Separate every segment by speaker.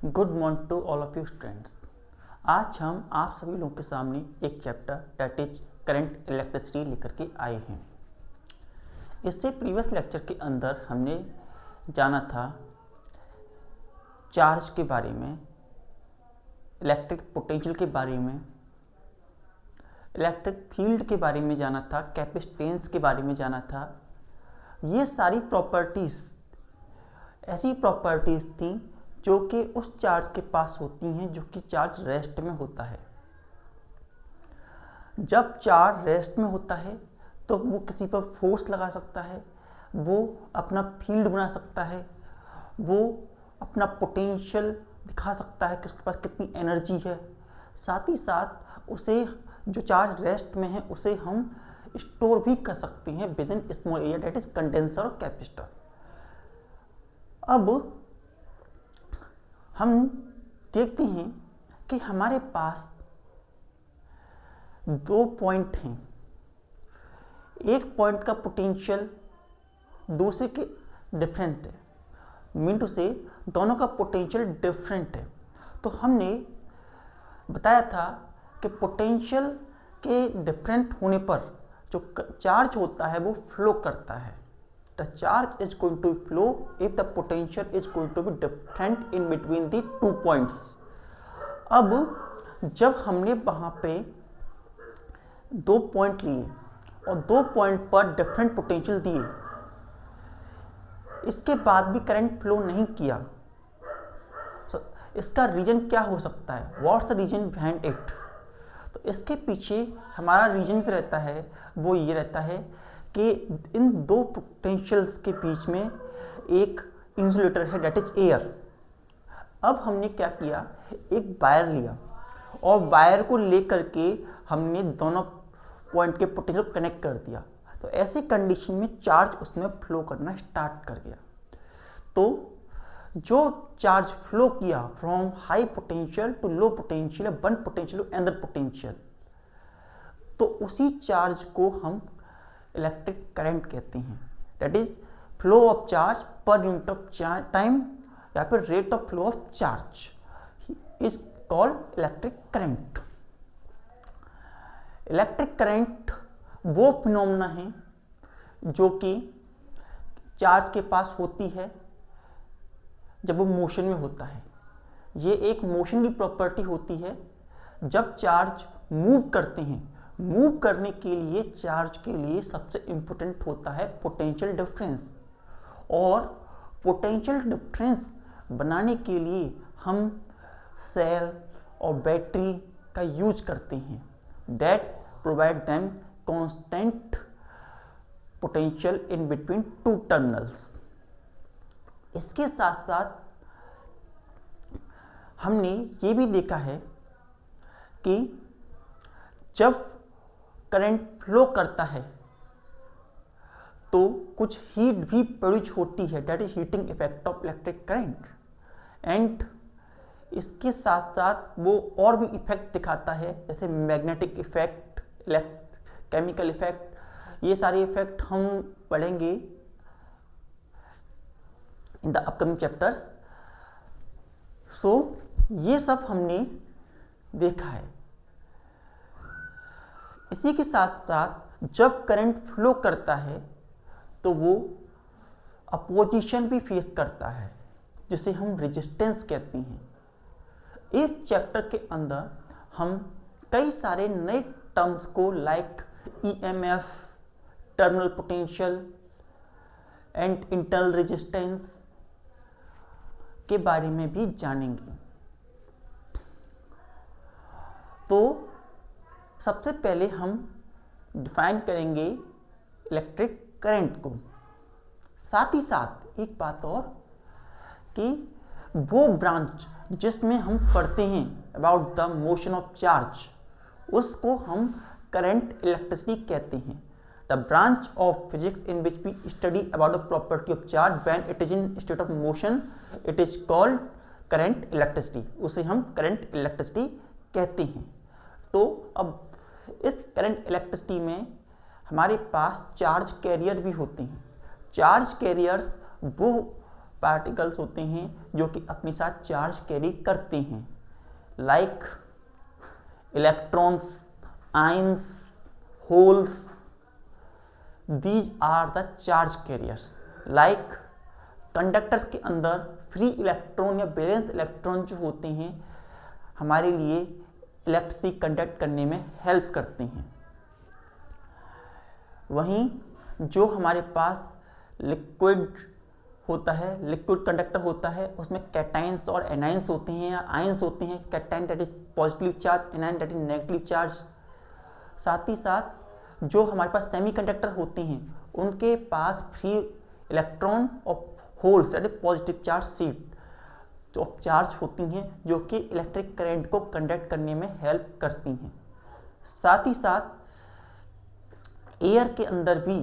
Speaker 1: Good morning to all of you students. आज हम आप सभी लोगों के सामने एक chapter that is current electricity लेकर के आए हैं। इससे प्रीवियस लेक्चर के अंदर हमने जाना था चार्ज के बारे में, इलेक्ट्रिक पोटेंशियल के बारे में, इलेक्ट्रिक फील्ड के बारे में जाना था, कैपेसिटेंस के बारे में जाना था। ये सारी प्रॉपर्टीज़ ऐसी प्रॉपर्टीज़ थी जो कि उस चार्ज के पास होती हैं जो कि चार्ज रेस्ट में होता है। जब चार्ज रेस्ट में होता है तो वो किसी पर फोर्स लगा सकता है, वो अपना फील्ड बना सकता है, वो अपना पोटेंशियल दिखा सकता है कि उसके पास कितनी एनर्जी है। साथ ही साथ उसे जो चार्ज रेस्ट में है उसे हम स्टोर भी कर सकते हैं with in small area that is condenser और कैपेसिटर। अब हम देखते हैं कि हमारे पास दो पॉइंट हैं। एक पॉइंट का पोटेंशियल दूसरे के डिफरेंट है, मीन टू से दोनों का पोटेंशियल डिफरेंट है। तो हमने बताया था कि पोटेंशियल के डिफरेंट होने पर जो चार्ज होता है वो फ्लो करता है। The charge is going to flow if the potential is going to be different in between the 2 points. अब जब हमने वहाँ पे दो पॉइंट लिए और दो पॉइंट पर डिफरेंट पोटेंशियल दिए, इसके बाद भी करंट फ्लो नहीं किया, इसका रीजन क्या हो सकता है? What's the reason behind it? तो इसके पीछे हमारा रीजन रहता है, वो ये रहता है कि इन दो पोटेंशियल्स के बीच में एक इंसुलेटर है दैट इज एयर। अब हमने क्या किया, एक वायर लिया और वायर को लेकर के हमने दोनों पॉइंट के पोटेंशियल कनेक्ट कर दिया। तो ऐसी कंडीशन में चार्ज उसमें फ्लो करना स्टार्ट कर गया। तो जो चार्ज फ्लो किया from high potential to low potential, one potential to another potential, तो उसी चार्ज को हम इलेक्ट्रिक करंट कहते हैं। That is flow of charge per unit of time या फिर rate of flow of charge is called electric current. Electric current वो phenomena है जो कि चार्ज के पास होती है जब वो मोशन में होता है। ये एक मोशन की प्रॉपर्टी होती है। जब चार्ज मूव करते हैं, मूव करने के लिए चार्ज के लिए सबसे इंपॉर्टेंट होता है पोटेंशियल डिफरेंस, और पोटेंशियल डिफरेंस बनाने के लिए हम सेल और बैटरी का यूज करते हैं that provide them constant potential in between two terminals. इसके साथ साथ हमने ये भी देखा है कि जब करंट फ्लो करता है तो कुछ हीट भी प्रोड्यूस होती है that is heating effect of electric current, and इसके साथ साथ वो और भी इफेक्ट दिखाता है जैसे मैग्नेटिक इफेक्ट, केमिकल इफेक्ट। ये सारे इफेक्ट हम पढ़ेंगे इन द अपकमिंग चैप्टर्स। सो ये सब हमने देखा है। इसी के साथ साथ जब करंट फ्लो करता है तो वो अपोजिशन भी फेस करता है जिसे हम रेजिस्टेंस कहते हैं। इस चैप्टर के अंदर हम कई सारे नए टर्म्स को like EMF, terminal potential and internal resistance के बारे में भी जानेंगे। तो सबसे पहले हम डिफाइन करेंगे इलेक्ट्रिक करंट को। साथ ही साथ एक बात और कि वो ब्रांच जिसमें हम पढ़ते हैं about the motion of charge, उसको हम करंट इलेक्ट्रिसिटी कहते हैं। The branch of physics in which we study about the property of charge when it is in state of motion, it is called current electricity. उसे हम current electricity कहते हैं। तो अब इस करंट इलेक्ट्रिसिटी में हमारे पास चार्ज कैरियर भी होते हैं। चार्ज कैरियर्स वो पार्टिकल्स होते हैं जो कि अपने साथ चार्ज कैरी करते हैं, like electrons, ions, holes, these are the charge carriers. like conductors के अंदर फ्री इलेक्ट्रॉन या बैलेंस इलेक्ट्रॉन जो होते हैं हमारे लिए इलेक्ट्रिसिटी कंडक्ट करने में हेल्प करते हैं। वहीं जो हमारे पास लिक्विड होता है, लिक्विड कंडक्टर होता है, उसमें कैटाइंस और एनाइंस होते हैं या आयंस होते हैं। Cation that is positive charge, A9 that is negative charge. साथ ही साथ जो हमारे पास सेमीकंडक्टर होते हैं उनके पास फ्री इलेक्ट्रॉन और holes that is positive charge seat जो चार्ज होती हैं जो कि इलेक्ट्रिक करंट को कंडक्ट करने में हेल्प करती हैं। साथ ही साथ एयर के अंदर भी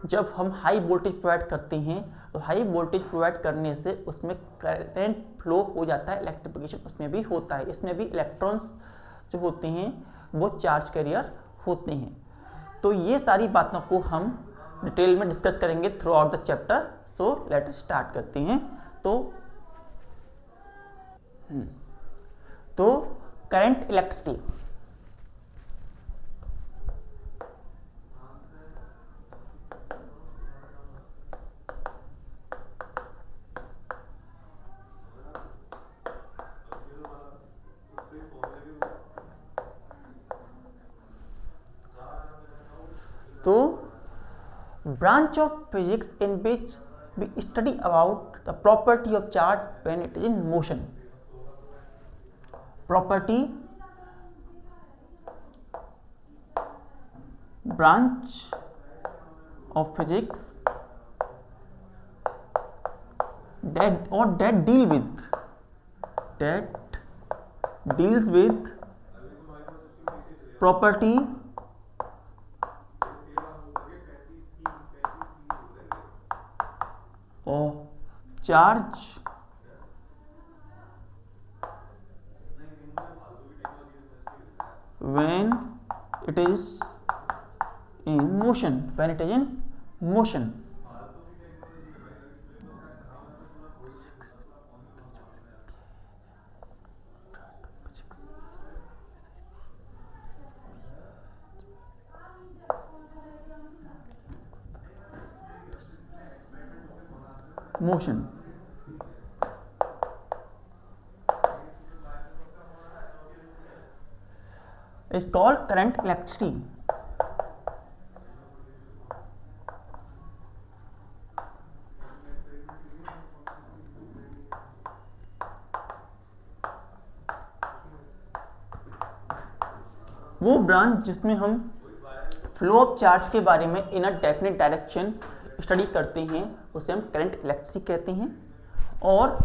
Speaker 1: जब हम हाई वोल्टेज प्रोवाइड करते हैं तो हाई वोल्टेज प्रोवाइड करने से उसमें करंट फ्लो हो जाता है, इलेक्ट्रिफिकेशन उसमें भी होता है। इसमें भी इलेक्ट्रॉन्स जो होते हैं वो चार्ज कैरियर होते हैं। तो ये सारी बातों को हम डिटेल में डिस्कस करेंगे through out the chapter. So let us start करते हैं। तो करंट इलेक्ट्रिसिटी, तो branch of physics in which we study about the property of charge when it is in motion. Property, branch of physics that deals with property of charge when it is in motion. Motion is called current electricity. वो branch जिसमें हम flow of charge के बारे में इन a definite direction study करते हैं उसे हम करंट इलेक्ट्रिसिटी कहते हैं। और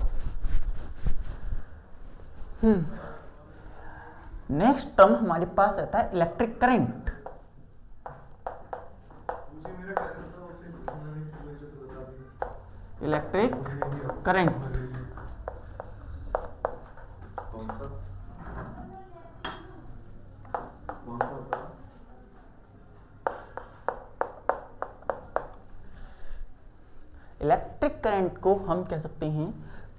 Speaker 1: नेक्स्ट टर्म हमारे पास रहता है electric current. Electric current electric current को हम कह सकते हैं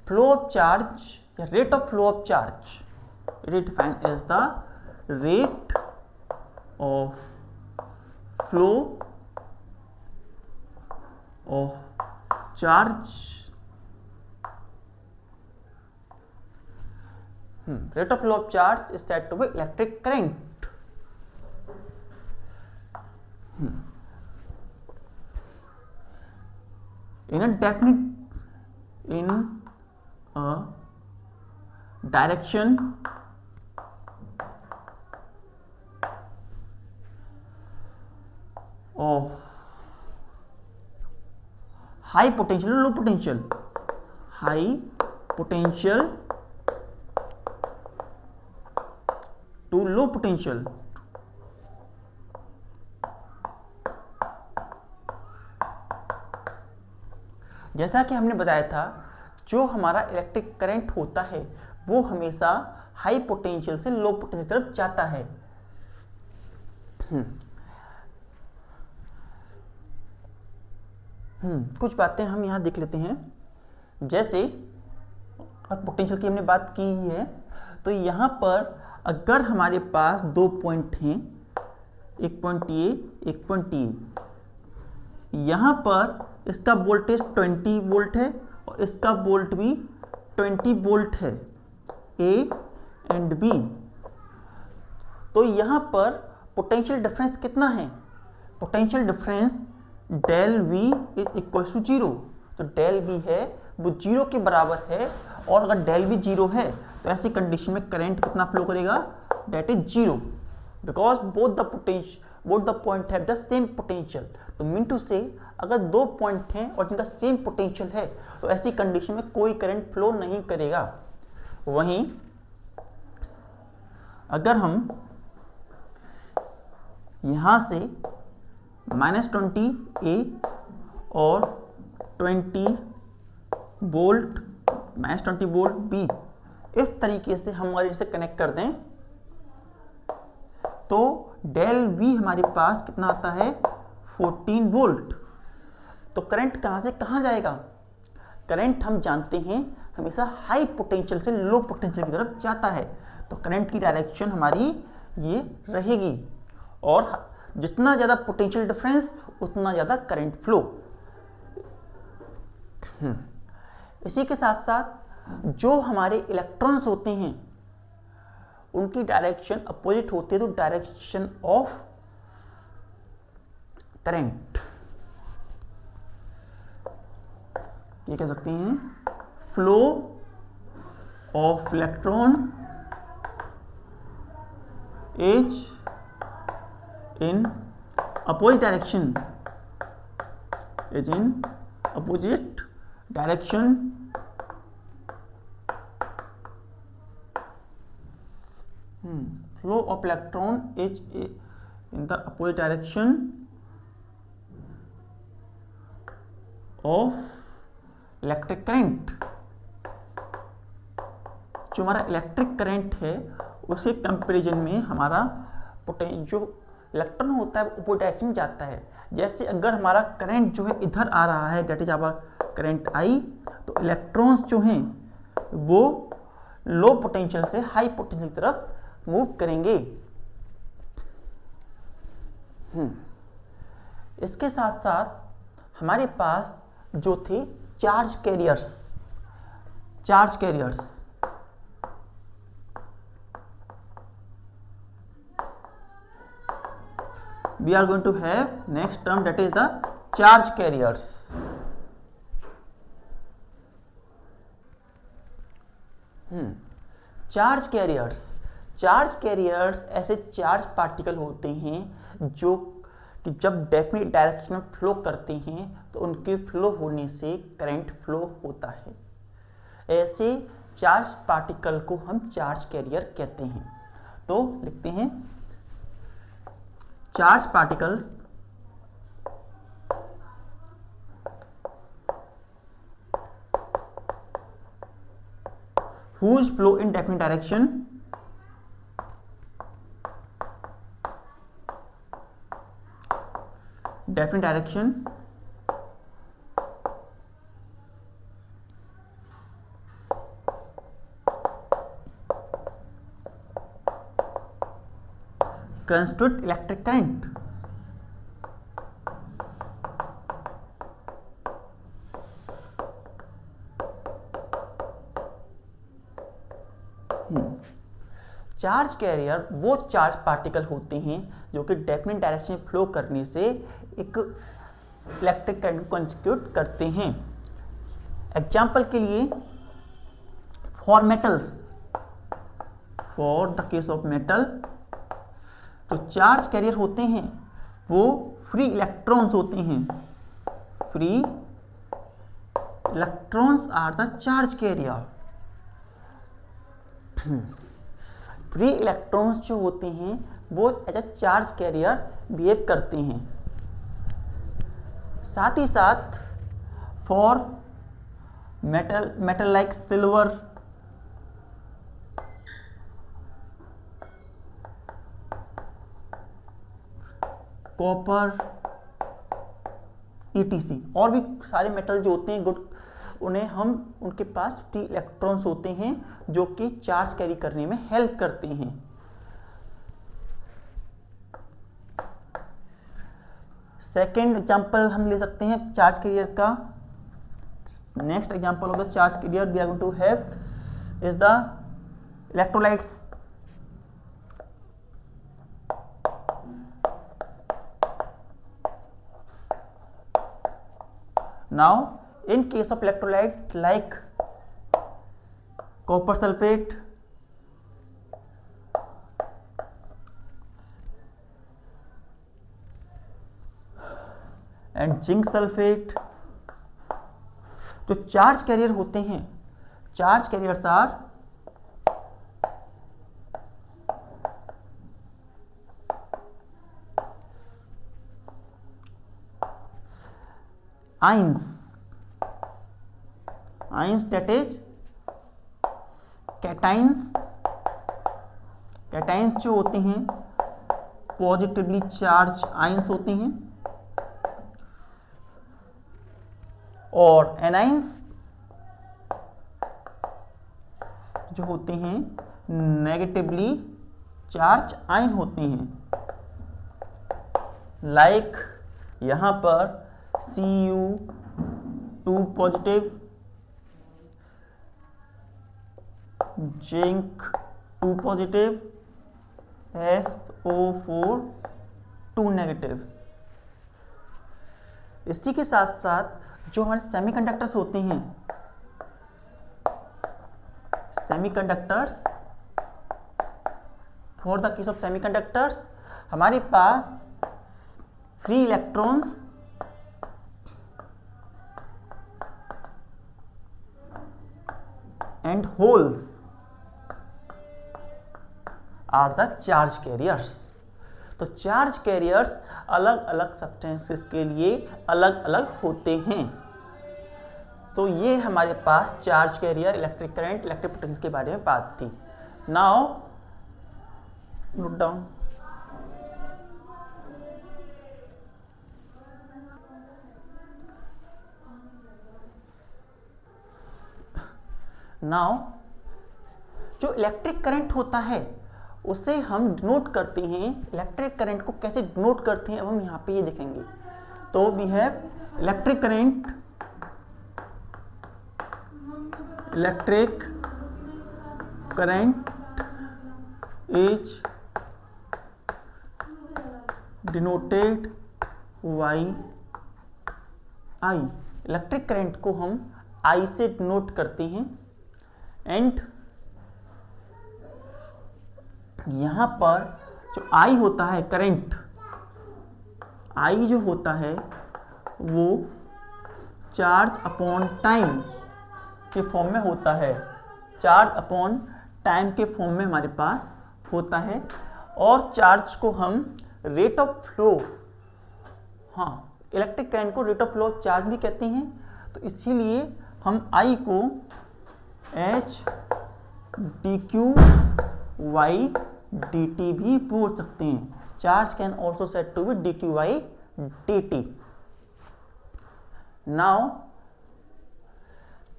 Speaker 1: फ्लो ऑफ चार्ज या rate of flow of charge. It is defined as the rate of flow of charge, rate of flow of charge is said to be electric current. In a direction of high potential or low potential, high potential to low potential, जैसा कि हमने बताया था जो हमारा electric current होता है वो हमेशा हाई पोटेंशियल से लो पोटेंशियल तरफ जाता है। कुछ बातें हम यहां देख लेते हैं। जैसे और पोटेंशियल की हमने बात की ही है, तो यहाँ पर अगर हमारे पास दो पॉइंट हैं, एक पॉइंट ए, एक पॉइंट ए, यहाँ पर इसका वोल्टेज 20 वोल्ट है और इसका वोल्ट भी 20 वोल्ट है, ए एंड बी। तो यहाँ पर पोटेंशियल डिफरेंस कितना है? Potential difference del V is equal to zero. तो डेल वी है वो जीरो के बराबर है, और अगर डेल वी जीरो है तो ऐसी कंडीशन में करंट कितना फ्लो करेगा? That is zero, because both the point have the same potential. तो मीन टू से अगर दो पॉइंट हैं और जिनका सेम पोटेंशियल है तो ऐसी कंडीशन में कोई करंट फ्लो नहीं करेगा। वहीं अगर हम यहां से -20 ए और 20 वोल्ट -20 वोल्ट बी इस तरीके से हमारे इसे कनेक्ट कर दें, तो डेल वी हमारे पास कितना आता है? 14 वोल्ट। तो करंट कहां से कहां जाएगा? करंट हम जानते हैं हमेशा हाई पोटेंशियल से लो पोटेंशियल की तरफ जाता है, तो करंट की डायरेक्शन हमारी ये रहेगी, और जितना ज़्यादा पोटेंशियल डिफरेंस उतना ज़्यादा करंट फ्लो। इसी के साथ साथ जो हमारे इलेक्ट्रॉन्स होते हैं उनकी डायरेक्शन अपोजिट होती है, तो डायरेक्शन ऑफ करंट ये कह सकते हैं flow of electron is in opposite direction, is in opposite direction flow of electron is in the opposite direction of electric current। जो हमारा इलेक्ट्रिक करंट है उसी कंपैरिजन में हमारा जो इलेक्ट्रॉन होता है वो अपोजिट डायरेक्शन में जाता है। जैसे अगर हमारा करंट जो है इधर आ रहा है, that is our current I, तो इलेक्ट्रॉन्स जो हैं वो लो पोटेंशियल से हाई पोटेंशियल की तरफ मूव करेंगे। इसके साथ साथ हमारे पास जो the charge carriers, we are going to have next term, that is the charge carriers। Charge carriers ऐसे चार्ज पार्टिकल होते हैं जो कि जब डेफिनेट डायरेक्शन में फ्लो करते हैं तो उनके फ्लो होने से करंट फ्लो होता है। ऐसे चार्ज पार्टिकल को हम चार्ज कैरियर कहते हैं। तो लिखते हैं charge particles whose flow in definite direction constitute electric current। Charge carrier वो चार्ज पार्टिकल होते हैं जो कि डेफिनेट डायरेक्शन में फ्लो करने से एक इलेक्ट्रिक करंट को कंस्टिट्यूट करते हैं। एग्जाम्पल के लिए for metals, for the case of metal, तो चार्ज कैरियर होते हैं वो फ्री इलेक्ट्रॉन्स होते हैं। Free electrons are the charge carrier. Free electrons जो होते हैं वो as a charge carrier behave करते हैं। साथ ही साथ for metal like silver, copper, ETC और भी सारे मेटल जो होते हैं गुड उनके पास फ्री इलेक्ट्रॉन्स होते हैं जो कि चार्ज कैरी करने में हेल्प करते हैं। सेकेंड एग्जाम्पल हम ले सकते हैं चार्ज कैरियर का। Next example of the charge carrier we are going to have is the electrolytes. Now, in case of electrolyte like copper sulfate, and zinc sulfate, जो चार्ज कैरियर होते हैं, charge carriers are ions that is cations जो होते हैं positively charge ions होते हैं, और anions जो होते हैं नेगेटिवली चार्ज आयन होते हैं। लाइक यहां पर Cu2 positive, zinc 2 positive, SO4 2 negative. इसी के साथ साथ जो हमारे सेमीकंडक्टर्स होते हैं, semiconductors, for the case of semiconductors हमारे पास free electrons and holes are the charge carriers. तो चार्ज कैरियर्स अलग अलग सब्सटेंसेस के लिए अलग अलग होते हैं। तो ये हमारे पास charge carrier, electric current, electric potential के बारे में बात थी। Now note down. नाउ जो इलेक्ट्रिक करंट होता है उसे हम डिनोट करते हैं। इलेक्ट्रिक करंट को कैसे डिनोट करते हैं अब हम यहाँ पे ये देखेंगे। तो we have electric current, is denoted by I. Electric current को हम आई से डिनोट करते हैं। एंड यहां पर जो आई होता है करंट, आई जो होता है वो चार्ज अपॉन टाइम के फॉर्म में होता है। चार्ज अपॉन टाइम के फॉर्म में हमारे पास होता है। और चार्ज को हम रेट ऑफ फ्लो, हाँ इलेक्ट्रिक करंट को rate of flow of charge भी कहते हैं। तो इसीलिए हम आई को as d q by d t भी बोल सकते हैं। Charge can also said to be d q by d t. Now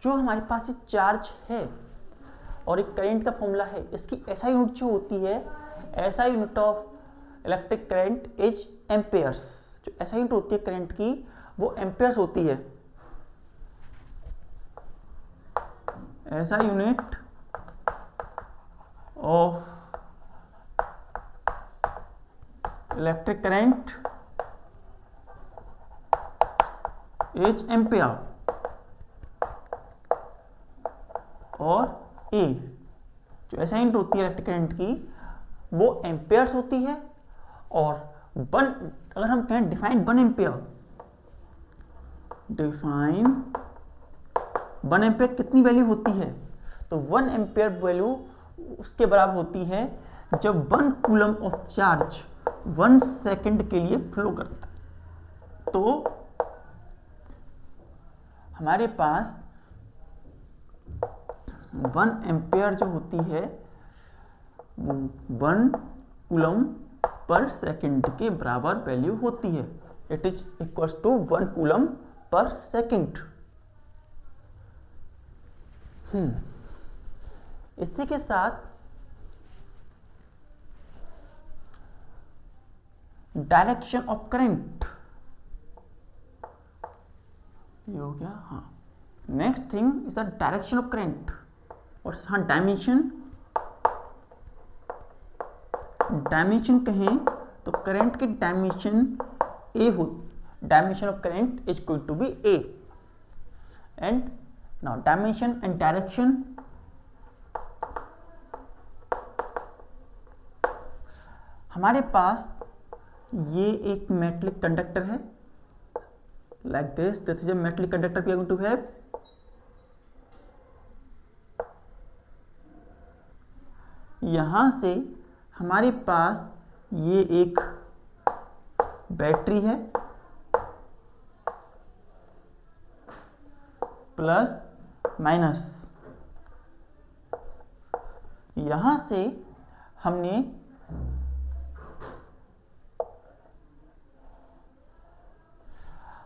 Speaker 1: जो हमारे पास एक चार्ज है और एक करंट का फॉर्मूला है, इसकी एसआई यूनिट जो होती है, SI unit of electric current is Ampere's. जो एसआई यूनिट होती है करंट की वो एम्पेयर्स होती है। SI unit of electric current is ampere, और ए जो एसआई यूनिट होती है इलेक्ट्रिक करंट की वो एम्पेयर्स होती है। और वन, अगर हम कहें डिफाइन 1 एम्पेयर, डिफाइन 1 एम्पेयर कितनी वैल्यू होती है? तो 1 एम्पेयर वैल्यू उसके बराबर होती है जब 1 कूलम ऑफ चार्ज 1 सेकेंड के लिए फ्लो करता है। तो हमारे पास 1 एम्पेयर जो होती है 1 कूलम पर सेकेंड के बराबर वैल्यू होती है। It is equal to 1 coulomb per second. इसी के साथ डायरेक्शन ऑफ करंट ये हो गया। हाँ, next thing is the direction of current. और हाँ, डायमेंशन कहें तो करंट की डायमेंशन ए हो, dimension of current is going to be A. And now dimension and direction, हमारे पास ये एक मेटलिक कंडक्टर है like this is a metallic conductor we are going to have। यहां से हमारे पास ये एक बैटरी है प्लस माइनस। यहां से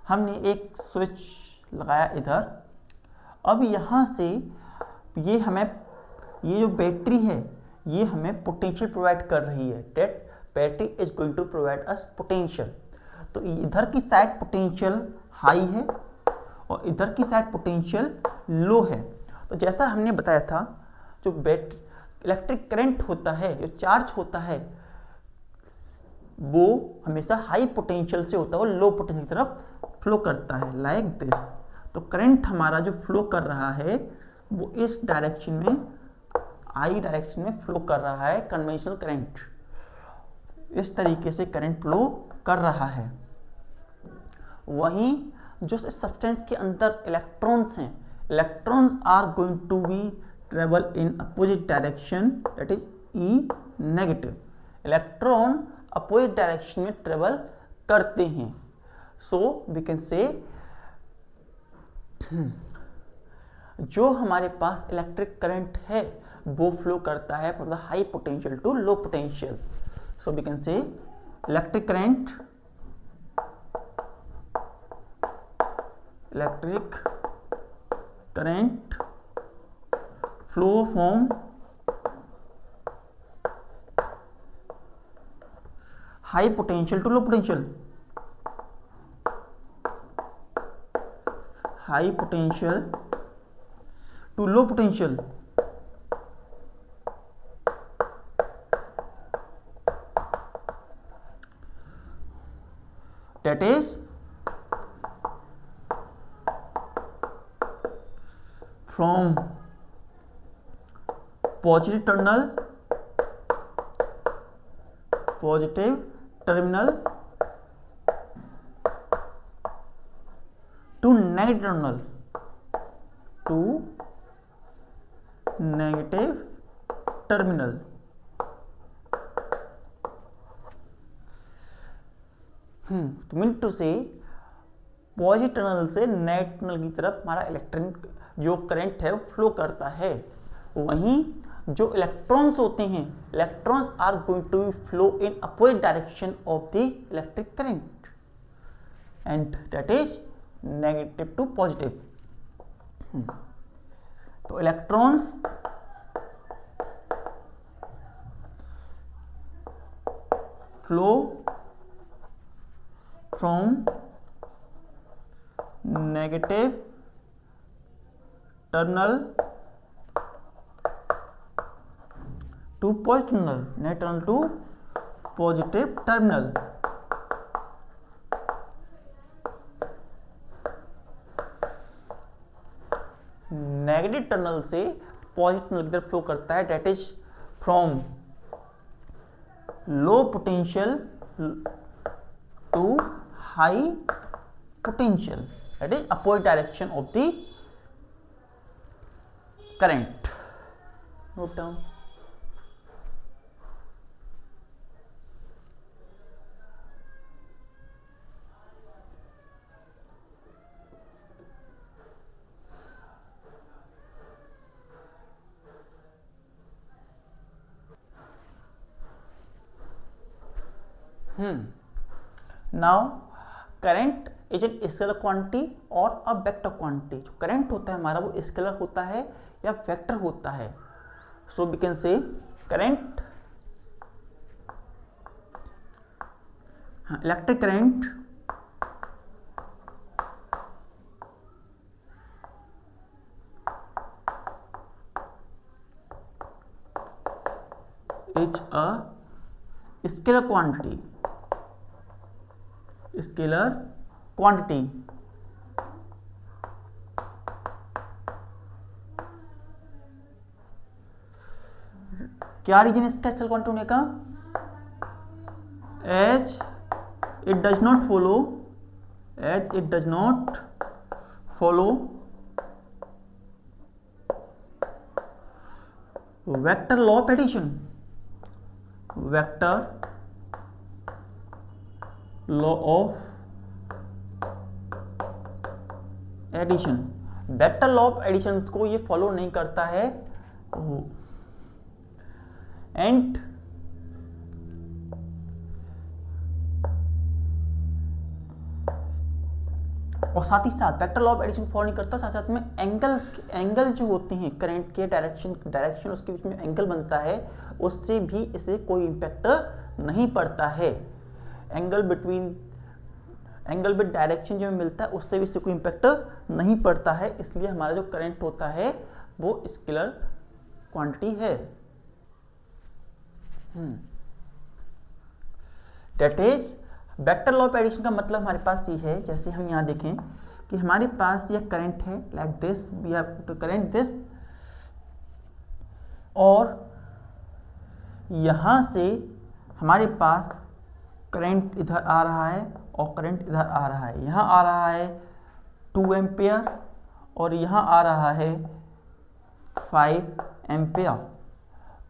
Speaker 1: हमने एक स्विच लगाया इधर। अब यहाँ से ये हमें, ये जो बैटरी है ये हमें पोटेंशियल प्रोवाइड कर रही है। That battery is going to provide us potential. तो इधर की साइड पोटेंशियल हाई है और इधर की साइड पोटेंशियल लो है। तो जैसा हमने बताया था, जो इलेक्ट्रिक करंट होता है, जो चार्ज होता है, वो हमेशा हाई पोटेंशियल से होता है, वो लो पोटेंशियल की तरफ फ्लो करता है लाइक दिस। तो करंट हमारा जो फ्लो कर रहा है वो इस डायरेक्शन में, आई डायरेक्शन में फ्लो कर रहा है। कन्वेंशनल करंट इस तरीके से करंट फ्लो कर रहा है। वहीं जो सब्सटेंस के अंदर इलेक्ट्रॉन्स हैं, electrons are going to be travel in opposite direction, that is E negative. Electron opposite direction में ट्रेवल करते हैं। सो वी कैन से जो हमारे पास इलेक्ट्रिक करंट है वो फ्लो करता है from the high potential to low potential. So we can say electric current flow from high potential to low potential, high potential to low potential। that is from positive terminal to negative terminal। तो mean to से positive terminal से negative terminal की तरफ हमारा electron जो current है वो flow करता है। वहीं जो इलेक्ट्रॉन्स होते हैं, electrons are going to flow in opposite direction of the electric current and that is negative to positive. तो electrons flow from negative terminal to positive terminal, negative terminal to positive terminal. Negative terminal से positive terminal की तरफ flow करता है, that is from low potential to high potential, that is opposite direction of the current. Note down. Now current is an scalar quantity और a vector quantity. जो current होता है हमारा वो स्केलर होता है या वेक्टर होता है। So we can say current, electric current is a scalar quantity, scalar quantity. क्या रीजन इसका स्केलर क्वांटिटी होने का? As it does not follow, as it does not follow vector law of addition, vector law of addition. Vector law of addition को ये follow नहीं करता है। And और साथ ही साथ vector law of addition follow नहीं करता, साथ साथ में एंगल जो होते हैं करंट के डायरेक्शन उसके बीच में एंगल बनता है, उससे भी इसे कोई इंपैक्ट नहीं पड़ता है। एंगल विद डायरेक्शन जो मिलता है उससे भी इससे कोई इंपैक्ट नहीं पड़ता है, इसलिए हमारा जो करंट होता है वो स्केलर क्वांटिटी है। That is vector law of addition का मतलब हमारे पास ये है, जैसे हम यहाँ देखें कि हमारे पास यह करंट है like this, we have to current this, और यहाँ से हमारे पास करंट इधर आ रहा है और करंट इधर आ रहा है। यहाँ आ रहा है 2 एम्पियर और यहाँ आ रहा है 5 एम्पियर।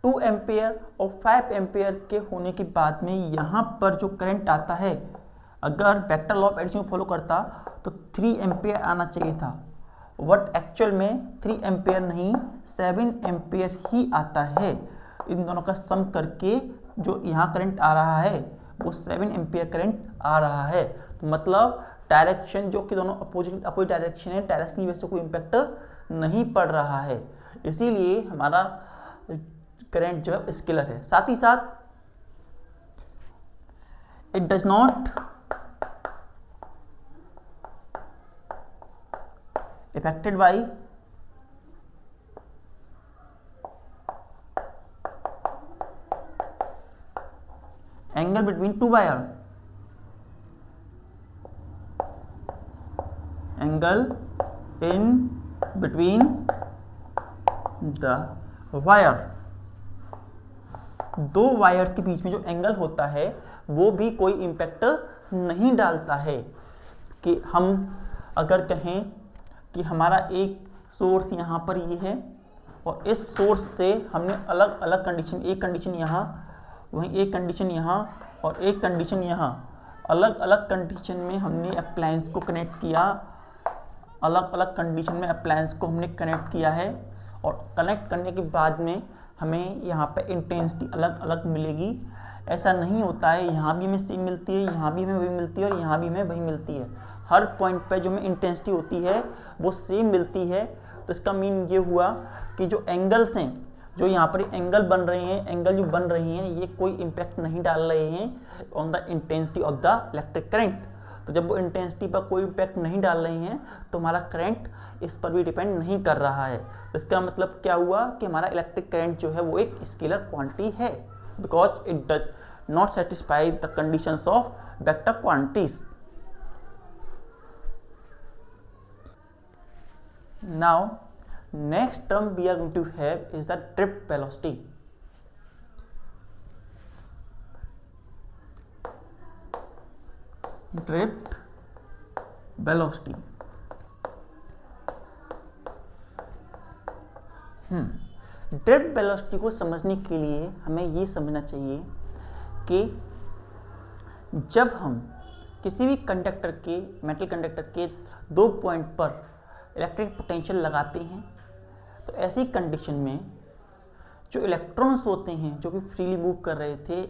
Speaker 1: 2 एम्पियर और 5 एम्पियर के होने के बाद में यहाँ पर जो करंट आता है, अगर vector law of addition follow करता तो 3 एम्पियर आना चाहिए था, बट एक्चुअल में 3 एम्पियर नहीं 7 एम्पियर ही आता है। इन दोनों का सम करके जो यहाँ करंट आ रहा है वो 7 एम्पियर करंट आ रहा है। तो मतलब डायरेक्शन जो कि दोनों अपोजिट डायरेक्शन है, डायरेक्शन की वजह से कोई इम्पैक्ट नहीं पड़ रहा है, इसीलिए हमारा करंट जो है स्केलर है। साथ ही साथ it does not affected by angle between two wire, angle in between the wire। दो वायर्स के बीच में जो एंगल होता है वो भी कोई इम्पैक्ट नहीं डालता है। कि हम अगर कहें कि हमारा एक सोर्स यहाँ पर ये है और इस सोर्स से हमने अलग अलग कंडीशन, एक कंडीशन यहाँ, वहीं एक कंडीशन यहाँ और एक कंडीशन यहाँ, अलग अलग कंडीशन में हमने अप्लायंस को कनेक्ट किया, अलग अलग कंडीशन में अप्लायंस को हमने कनेक्ट किया है, और कनेक्ट करने के बाद में हमें यहाँ पे इंटेंसिटी अलग अलग मिलेगी। ऐसा नहीं होता है यहाँ भी हमें सेम मिलती है, यहाँ भी हमें वही मिलती है और यहाँ भी हमें वही मिलती है। हर पॉइंट पे जो हमें इंटेंसिटी होती है वो सेम मिलती है। तो इसका मीन ये हुआ कि जो एंगल्स हैं, जो यहाँ पर एंगल बन रहे हैं, एंगल जो बन रही हैं, ये कोई इम्पैक्ट नहीं डाल रहे हैं on the intensity of the electric current. तो जब वो इंटेंसिटी पर कोई इम्पैक्ट नहीं डाल रही हैं तो हमारा करंट इस पर भी डिपेंड नहीं कर रहा है। तो इसका मतलब क्या हुआ कि हमारा इलेक्ट्रिक करंट जो है वो एक स्केलर क्वांटिटी है, because it does not satisfy the conditions of vector quantities. Now next term we are going to have is the drift velocity। drift velocity drift velocity को समझने के लिए हमें ये समझना चाहिए कि जब हम किसी भी कंडक्टर के, मेटल कंडक्टर के 2 पॉइंट पर इलेक्ट्रिक पोटेंशियल लगाते हैं तो ऐसी कंडीशन में जो इलेक्ट्रॉन्स होते हैं जो कि फ्रीली मूव कर रहे थे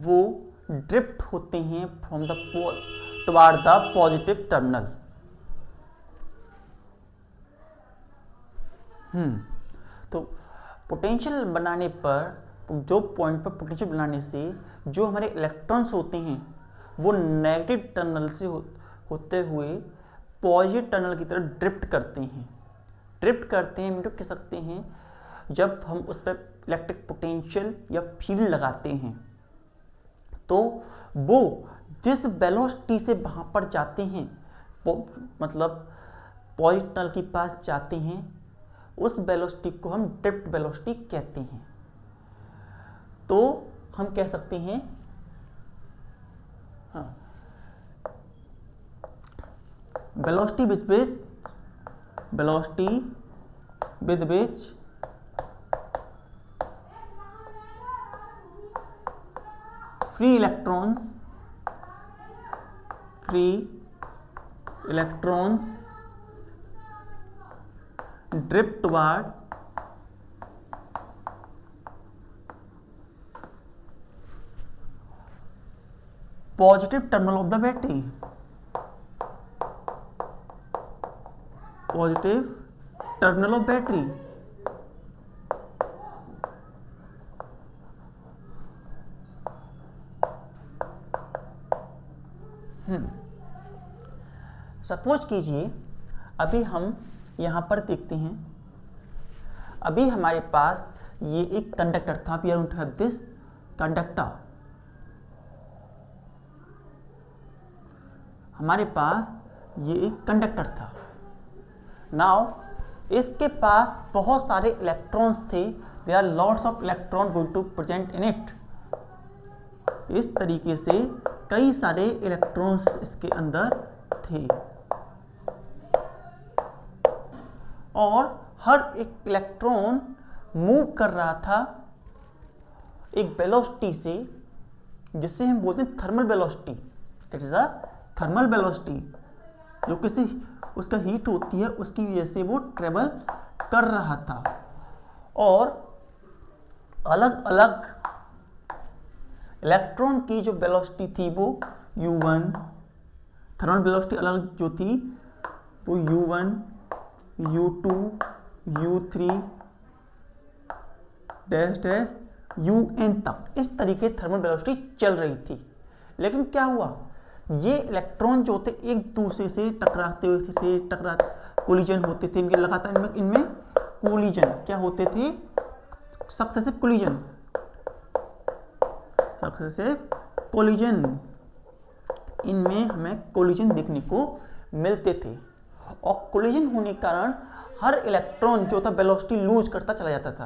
Speaker 1: वो ड्रिफ्ट होते हैं from the toward the positive terminal. तो पोटेंशियल बनाने पर, जो पॉइंट पर पोटेंशियल बनाने से जो हमारे इलेक्ट्रॉन्स होते हैं वो नेगेटिव टर्मिनल से होते हुए पॉजिटिव टर्मिनल की तरफ ड्रिफ्ट करते हैं। ड्रिफ्ट करते हैं मतलब कह सकते हैं जब हम उस पर इलेक्ट्रिक पोटेंशियल या फील्ड लगाते हैं तो वो जिस वेलोसिटी से वहाँ पर जाते हैं, मतलब पॉजिटिव टर्मिनल के पास जाते हैं, उस वेलोसिटी को हम ड्रिफ्ट वेलोसिटी कहते हैं। तो हम कह सकते हैं velocity with which free electrons drift toward positive terminal of the battery, positive terminal of battery। Suppose कीजिए अभी हम यहाँ पर देखते हैं, अभी हमारे पास ये एक कंडक्टर था, we are going to have this conductor. हमारे पास ये एक कंडक्टर था। नाउ इसके पास बहुत सारे इलेक्ट्रॉन्स थे, there are lots of electron going to present in it. इस तरीके से कई सारे इलेक्ट्रॉन्स इसके अंदर थे और हर एक इलेक्ट्रॉन मूव कर रहा था एक वेलोसिटी से, जिससे हम बोलते हैं thermal velocity. That is a thermal velocity, जो किसी उसका हीट होती है उसकी वजह से वो ट्रेवल कर रहा था। और अलग अलग इलेक्ट्रॉन की जो वेलोसिटी थी वो u1, थर्मल वेलोसिटी अलग जो थी वो u1, u2, u3 dash dash un तक, इस तरीके थर्मल वेलोसिटी चल रही थी। लेकिन क्या हुआ, ये इलेक्ट्रॉन जो थे एक दूसरे से टकराते हुए थे, कोलिजन होते थे इनके लगातार, इनमें कोलिजन क्या होते थे, सक्सेसिव कोलिजन, इनमें हमें कोलिजन देखने को मिलते थे। और कोलिजन होने के कारण हर इलेक्ट्रॉन जो था वेलोसिटी लूज करता चला जाता था।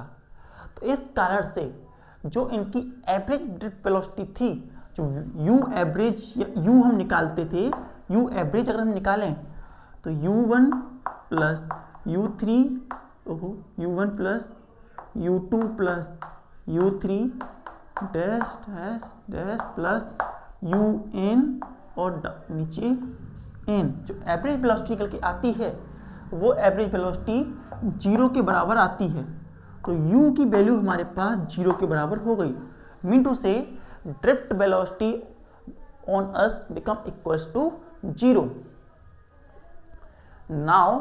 Speaker 1: तो इस कारण से जो इनकी एवरेज ड्रिफ्ट वेलोसिटी थी, जो u एवरेज या u हम निकालते थे, u एवरेज अगर हम निकालें तो u1 plus u3 u1 plus u2 plus u3 dash dash dash plus un और नीचे n, जो एवरेज वेलोसिटी निकल के आती है वो एवरेज वेलोसिटी 0 के बराबर आती है। तो u की वैल्यू हमारे पास 0 के बराबर हो गई। Mean to say drift velocity on us become equals to 0। Now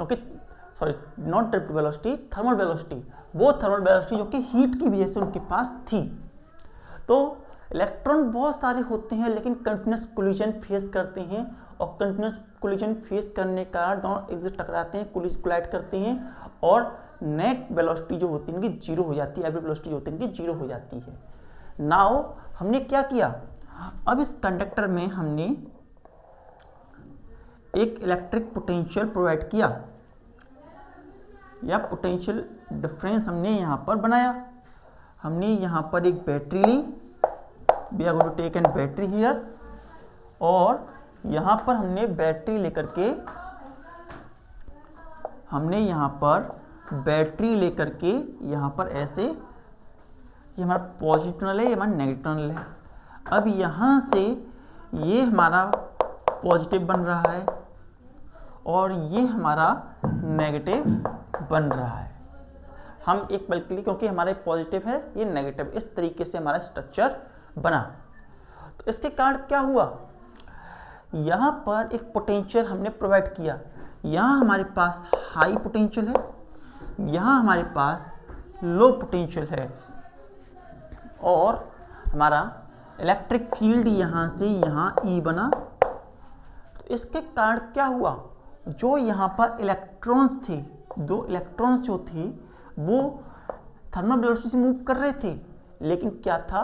Speaker 1: okay, sorry not drift velocity, thermal velocity, वो थर्मल वेलोसिटी जो कि हीट की वजह से उनके पास थी। तो इलेक्ट्रॉन बहुत सारे होते हैं लेकिन कंटिन्यूस कोलिजन फेस करते हैं, और कंटिन्यूस कोलिजन फेस करने के कारण दोनों एक दूसरे टकराते हैं, कोलाइड करते हैं, और नेट वेलोसिटी जो होती है इनकी 0 हो जाती है, एवरेज वेलोसिटी जो होती है इनकी 0 हो जाती है। नाउ हमने क्या किया, अब इस कंडक्टर में हमने एक इलेक्ट्रिक पोटेंशियल प्रोवाइड किया, या पोटेंशियल डिफरेंस हमने यहाँ पर बनाया। हमने यहाँ पर एक बैटरी ली, we are going to take an battery here, और यहाँ पर हमने बैटरी लेकर के यहाँ पर ऐसे, ये हमारा पॉजिटिव टर्मिनल है, ये हमारा नेगेटिव टर्मिनल है। अब यहाँ से ये हमारा पॉजिटिव बन रहा है और ये हमारा नेगेटिव बन रहा है। हम एक पल के लिए, क्योंकि हमारे पॉजिटिव है ये नेगेटिव, इस तरीके से हमारा स्ट्रक्चर बना। तो इसके कारण क्या हुआ, यहाँ पर एक पोटेंशियल हमने प्रोवाइड किया। यहाँ हमारे पास हाई पोटेंशियल है यहाँ हमारे पास लो पोटेंशियल है और हमारा इलेक्ट्रिक फील्ड यहाँ से यहाँ E बना। तो इसके कारण क्या हुआ, जो यहाँ पर इलेक्ट्रॉन्स थे, दो इलेक्ट्रॉन्स जो थे वो थर्मल वेलोसिटी से मूव कर रहे थे, लेकिन क्या था,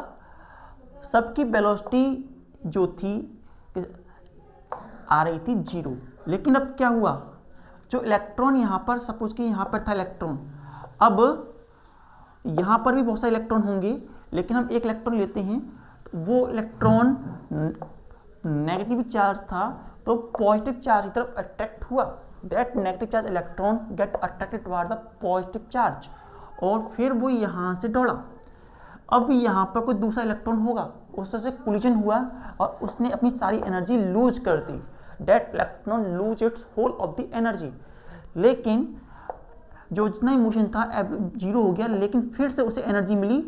Speaker 1: सबकी वेलोसिटी जो थी आ रही थी 0। लेकिन अब क्या हुआ, जो इलेक्ट्रॉन यहाँ पर, सपोज कि यहाँ पर था इलेक्ट्रॉन, अब यहाँ पर भी बहुत सारे इलेक्ट्रॉन होंगे, लेकिन हम एक इलेक्ट्रॉन लेते हैं, तो वो इलेक्ट्रॉन नेगेटिव चार्ज था तो पॉजिटिव चार्ज की तरफ अट्रैक्ट हुआ। That negative charge electron get attracted toward the positive charge, और फिर वो यहाँ से दौड़ा। अब यहाँ पर कोई दूसरा इलेक्ट्रॉन होगा, उससे कोलिजन हुआ और उसने अपनी सारी एनर्जी लूज कर दी। That electron lose its whole of the energy. लेकिन जो जितना मोशन था अब 0 हो गया, लेकिन फिर से उसे एनर्जी मिली,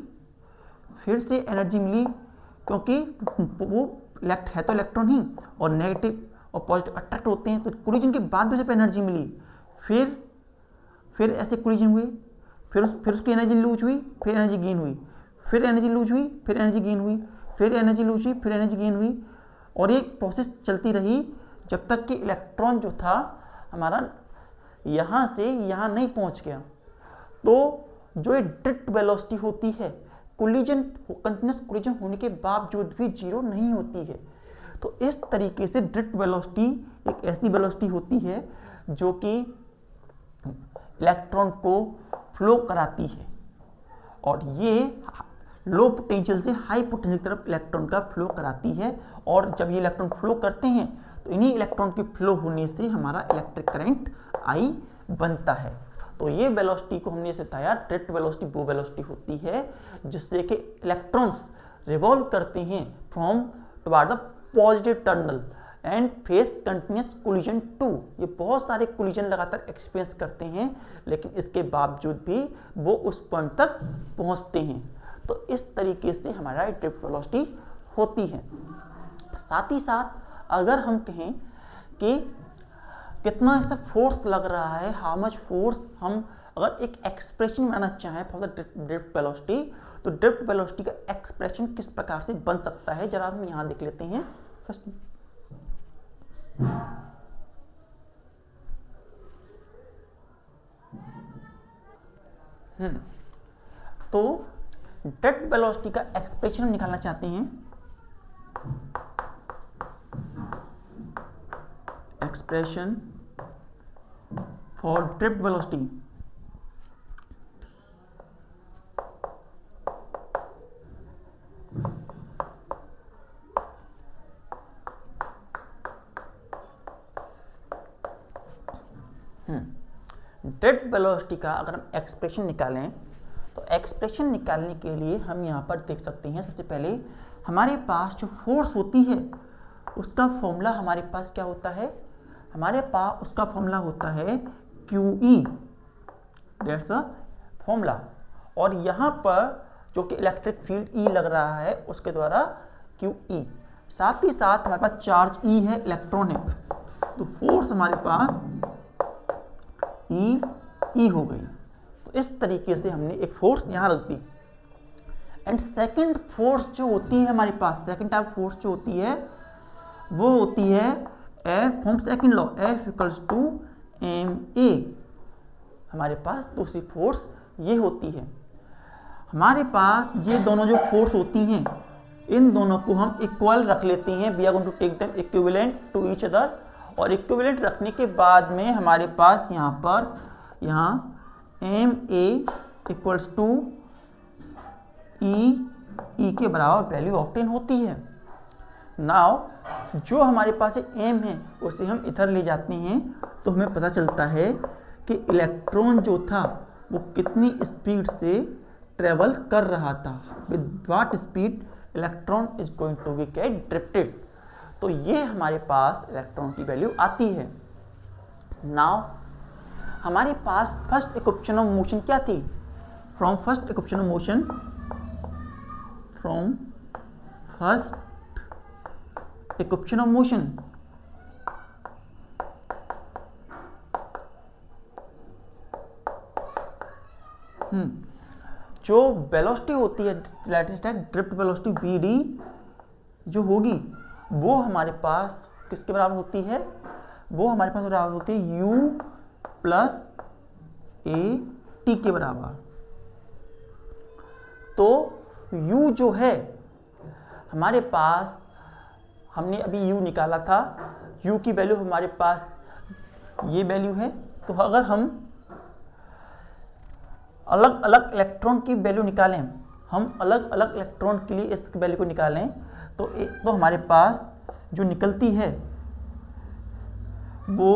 Speaker 1: क्योंकि वो है तो इलेक्ट्रॉन ही, और नेगेटिव और पॉजिटिव अट्रैक्ट होते हैं, तो कोलिजन के बाद भी उसे एनर्जी मिली। फिर ऐसे कोलिजन हुए, फिर उसकी एनर्जी लूज हुई, फिर एनर्जी गेन हुई, फिर एनर्जी लूज हुई, फिर एनर्जी गेन हुई, फिर एनर्जी लूज हुई, फिर एनर्जी गेन हुई, और ये प्रोसेस चलती रही जब तक कि इलेक्ट्रॉन जो था हमारा यहाँ से यहाँ नहीं पहुँच गया। तो जो ये ड्रिफ्ट वेलोसिटी होती है, कंटिन्यूस कोलिजन होने के बावजूद भी 0 नहीं होती है। तो इस तरीके से ड्रिफ्ट वेलोसिटी एक ऐसी वेलोसिटी होती है जो कि इलेक्ट्रॉन को फ्लो कराती है, और ये लो पोटेंशियल से हाई पोटेंशियल की तरफ इलेक्ट्रॉन का फ्लो कराती है। और जब ये इलेक्ट्रॉन फ्लो करते हैं तो इन्हीं इलेक्ट्रॉन के फ्लो होने से हमारा इलेक्ट्रिक करंट I बनता है। तो ये वेलोसिटी को हमने सिखाया, ड्रिफ्ट वेलोसिटी वो वेलोसिटी होती है जिससे कि इलेक्ट्रॉन्स रिवॉल्व करते हैं from toward the positive terminal and face continuous collision too. ये बहुत सारे कोलिजन लगातार एक्सपीरियंस करते हैं, लेकिन इसके बावजूद भी वो उस पॉइंट तक पहुंचते हैं। तो इस तरीके से हमारा ड्रिफ्ट वेलोसिटी होती है। साथ ही साथ अगर हम कहें कि कितना ऐसा फोर्स लग रहा है, हाउ मच फोर्स, हम अगर एक एक्सप्रेशन बनाना चाहें फॉर द ड्रिफ्ट वेलोसिटी, तो ड्रिफ्ट वेलोसिटी का एक्सप्रेशन किस प्रकार से बन सकता है, जरा हम यहाँ देख लेते हैं। फर्स्ट तो ड्रिफ्ट वेलोसिटी का एक्सप्रेशन हम निकालना चाहते हैं। Expression for drift velocity, drift velocity का अगर हम एक्सप्रेशन निकालें, तो एक्सप्रेशन निकालने के लिए हम यहाँ पर देख सकते हैं, सबसे पहले हमारे पास जो फोर्स होती है उसका फॉर्मूला हमारे पास क्या होता है, हमारे पास उसका फॉर्मूला होता है QE, दैट्स अ फॉर्मूला। और यहाँ पर जो कि इलेक्ट्रिक फील्ड E लग रहा है उसके द्वारा QE, साथ ही साथ हमारे पास चार्ज E है, इलेक्ट्रॉन है, तो फोर्स हमारे पास E हो गई। तो इस तरीके से हमने एक फोर्स यहाँ रख दी। एंड सेकंड फोर्स जो होती है हमारे पास, सेकंड टाइप फोर्स जो होती है वो होती है F from second law, F equals to ma। हमारे पास दूसरी फोर्स ये होती है। हमारे पास ये दोनों जो फोर्स होती हैं, इन दोनों को हम इक्वल रख लेते हैं। We are going to take them equivalent to each other, और इक्विवेलेंट रखने के बाद में हमारे पास यहाँ ma इक्वल्स टू E के बराबर वैल्यू ऑब्टेन होती है। नाउ जो हमारे पास m है उसे हम इधर ले जाते हैं, तो हमें पता चलता है कि इलेक्ट्रॉन जो था वो कितनी स्पीड से ट्रेवल कर रहा था, with what speed electron is going to be get drifted. तो ये हमारे पास इलेक्ट्रॉन की वैल्यू आती है। नाउ हमारे पास फर्स्ट इक्वेशन ऑफ मोशन क्या थी, from first equation of motion, from first equation of motion जो वेलोसिटी होती है ड्रिफ्ट वेलोसिटी BD जो होगी वो हमारे पास किसके बराबर होती है, वो हमारे पास बराबर होती है U प्लस AT के बराबर। तो U जो है हमारे पास, हमने अभी U निकाला था, U की वैल्यू हमारे पास ये वैल्यू है। तो अगर हम अलग अलग इलेक्ट्रॉन की वैल्यू निकालें, हम अलग अलग इलेक्ट्रॉन के लिए इस वैल्यू को निकालें तो हमारे पास जो निकलती है वो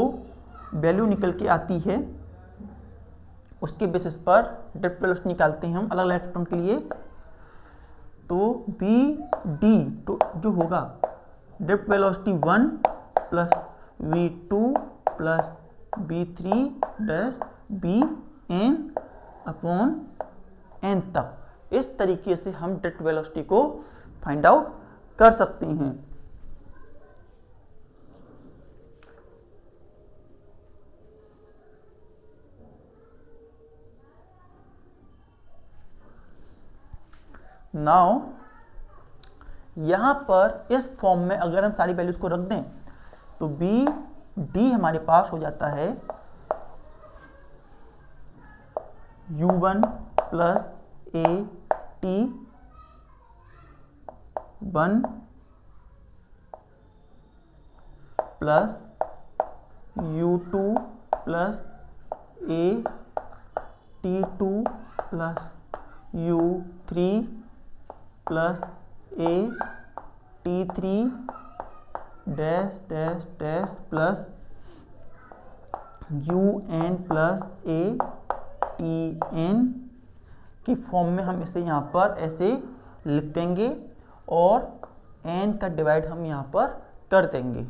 Speaker 1: वैल्यू निकल के आती है, उसके बेसिस पर ड्रिफ्ट वेलोसिटी निकालते हैं हम अलग अलग इलेक्ट्रॉन के लिए। तो BD तो जो होगा drift velocity 1 plus V2 plus V3 dash Bn upon n तक। इस तरीके से हम ड्रिफ्ट वेलोसिटी को फाइंड आउट कर सकते हैं। नाउ यहां पर इस फॉर्म में अगर हम सारी वैल्यूज को रख दें तो BD हमारे पास हो जाता है U1 plus AT 1 plus U2 plus AT2 plus U3 plus AT3 dash dash dash plus UN plus ATN की फॉर्म में हम इसे यहाँ पर ऐसे लिख देंगे और n का डिवाइड हम यहाँ पर कर देंगे।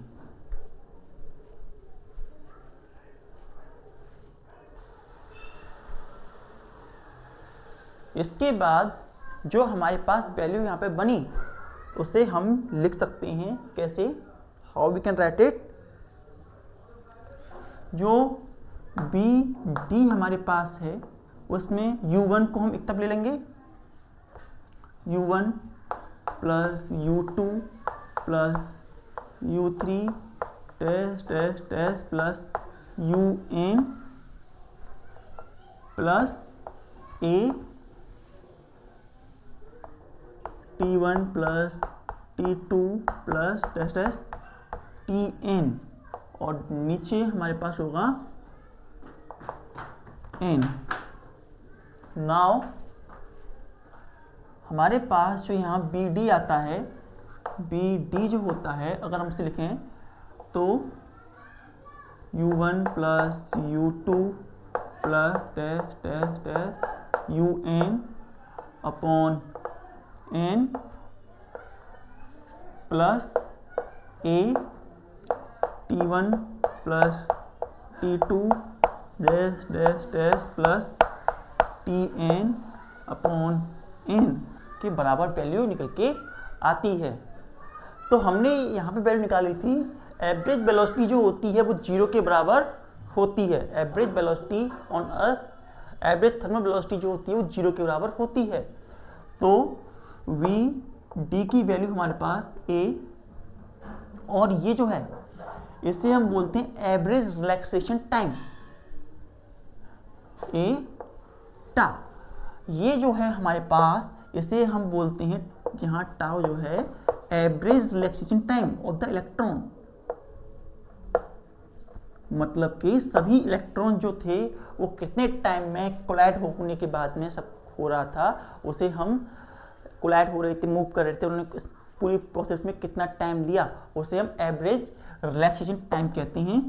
Speaker 1: इसके बाद जो हमारे पास वैल्यू यहाँ पे बनी उसे हम लिख सकते हैं कैसे, how we can write it. जो BD हमारे पास है उसमें U1 को हम एक तरफ ले लेंगे, U1 plus U2 plus U3 dash dash dash plus UN plus T1 plus T2 plus dash dash TN और नीचे हमारे पास होगा N। नाउ हमारे पास जो यहाँ BD आता है, BD जो होता है अगर हम इसे लिखें तो U1 plus U2 plus dash dash dash UN upon N plus T1 plus T2 dash dash dash plus TN upon N के बराबर वैल्यू निकल के आती है। तो हमने यहाँ पे वैल्यू निकाली थी, एवरेज वेलोसिटी जो होती है वो 0 के बराबर होती है। Average velocity on earth, average thermal velocity जो होती है वो 0 के बराबर होती है। तो VD की वैल्यू हमारे पास A, और ये जो है इसे हम बोलते हैं एवरेज रिलैक्सेशन टाइम A टा। ये जो है हमारे पास इसे हम बोलते हैं यहाँ टाउ जो है average relaxation time of the electron, मतलब कि सभी इलेक्ट्रॉन जो थे वो कितने टाइम में कोलाइड होने के बाद में सब हो रहा था, उसे हम कोलाइड हो रहे थे, मूव कर रहे थे, उन्होंने पूरी प्रोसेस में कितना टाइम लिया उसे हम एवरेज रिलैक्सेशन टाइम कहते हैं।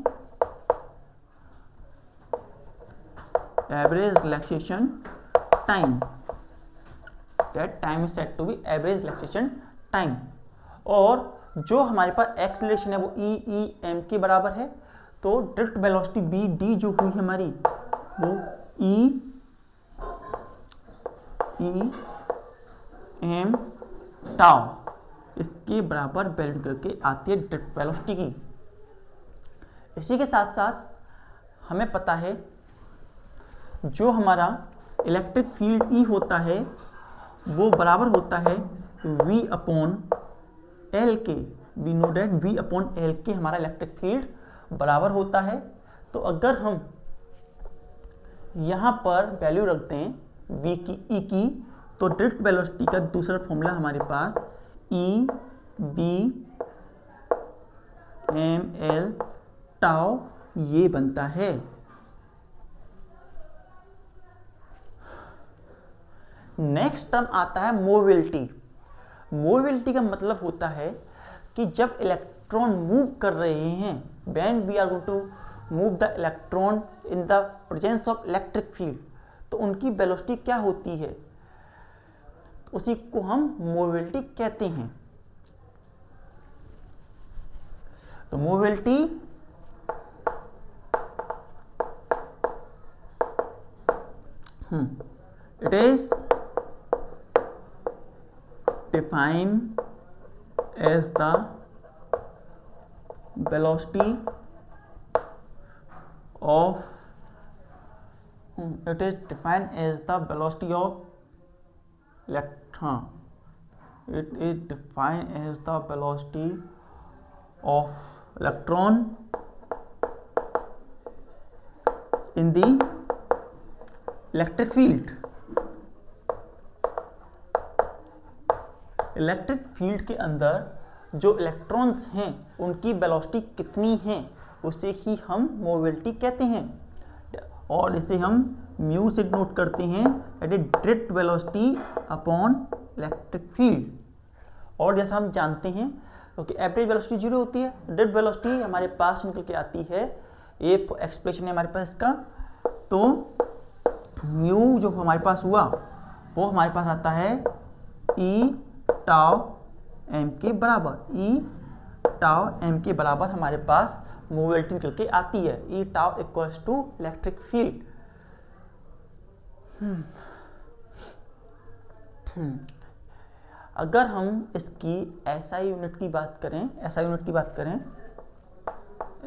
Speaker 1: Average relaxation time, that time is said to be average relaxation time. और जो हमारे पास एक्सेलरेशन है वो EM के बराबर है। तो ड्रिफ्ट वेलोसिटी BD जो हुई हमारी वो EM टाउ इसके बराबर वैल्यू करके आती है ड्रिफ्ट वेलोसिटी की। इसी के साथ साथ हमें पता है जो हमारा इलेक्ट्रिक फील्ड E होता है वो बराबर होता है V अपॉन एल के। We know that V upon L के हमारा इलेक्ट्रिक फील्ड बराबर होता है। तो अगर हम यहाँ पर वैल्यू रखते हैं V की E की, तो ड्रिफ्ट वेलोसिटी का दूसरा फॉर्मूला हमारे पास E B M L tau ये बनता है। नेक्स्ट टर्म आता है मोबिलिटी। मोबिलिटी का मतलब होता है कि जब इलेक्ट्रॉन मूव कर रहे हैं, when we are going to move the electron in the presence of electric field, तो उनकी वेलोसिटी क्या होती है, उसी को हम मोबिलिटी कहते हैं। तो mobility it is defined as the velocity of it is defined as the velocity of electron. It is defined as the velocity of electron in the electric field. Electric field के अंदर जो electrons हैं उनकी velocity कितनी है उसे ही हम mobility कहते हैं, और इसे हम म्यू से नोट करते हैं, that is drift velocity upon electric field. और जैसा हम जानते हैं क्योंकि एवरेज वेलोसिटी जीरो होती है, ड्रिफ्ट वेलोसिटी हमारे पास निकल के आती है, ये एक्सप्रेशन है हमारे पास इसका। तो म्यू जो हमारे पास हुआ वो हमारे पास आता है ई टाउ एम के बराबर। ई टाउ एम के बराबर हमारे पास मोबिलिटी निकल के आती है, E tau equals to electric field. अगर हम इसकी एसआई यूनिट की बात करें, एसआई यूनिट की बात करें,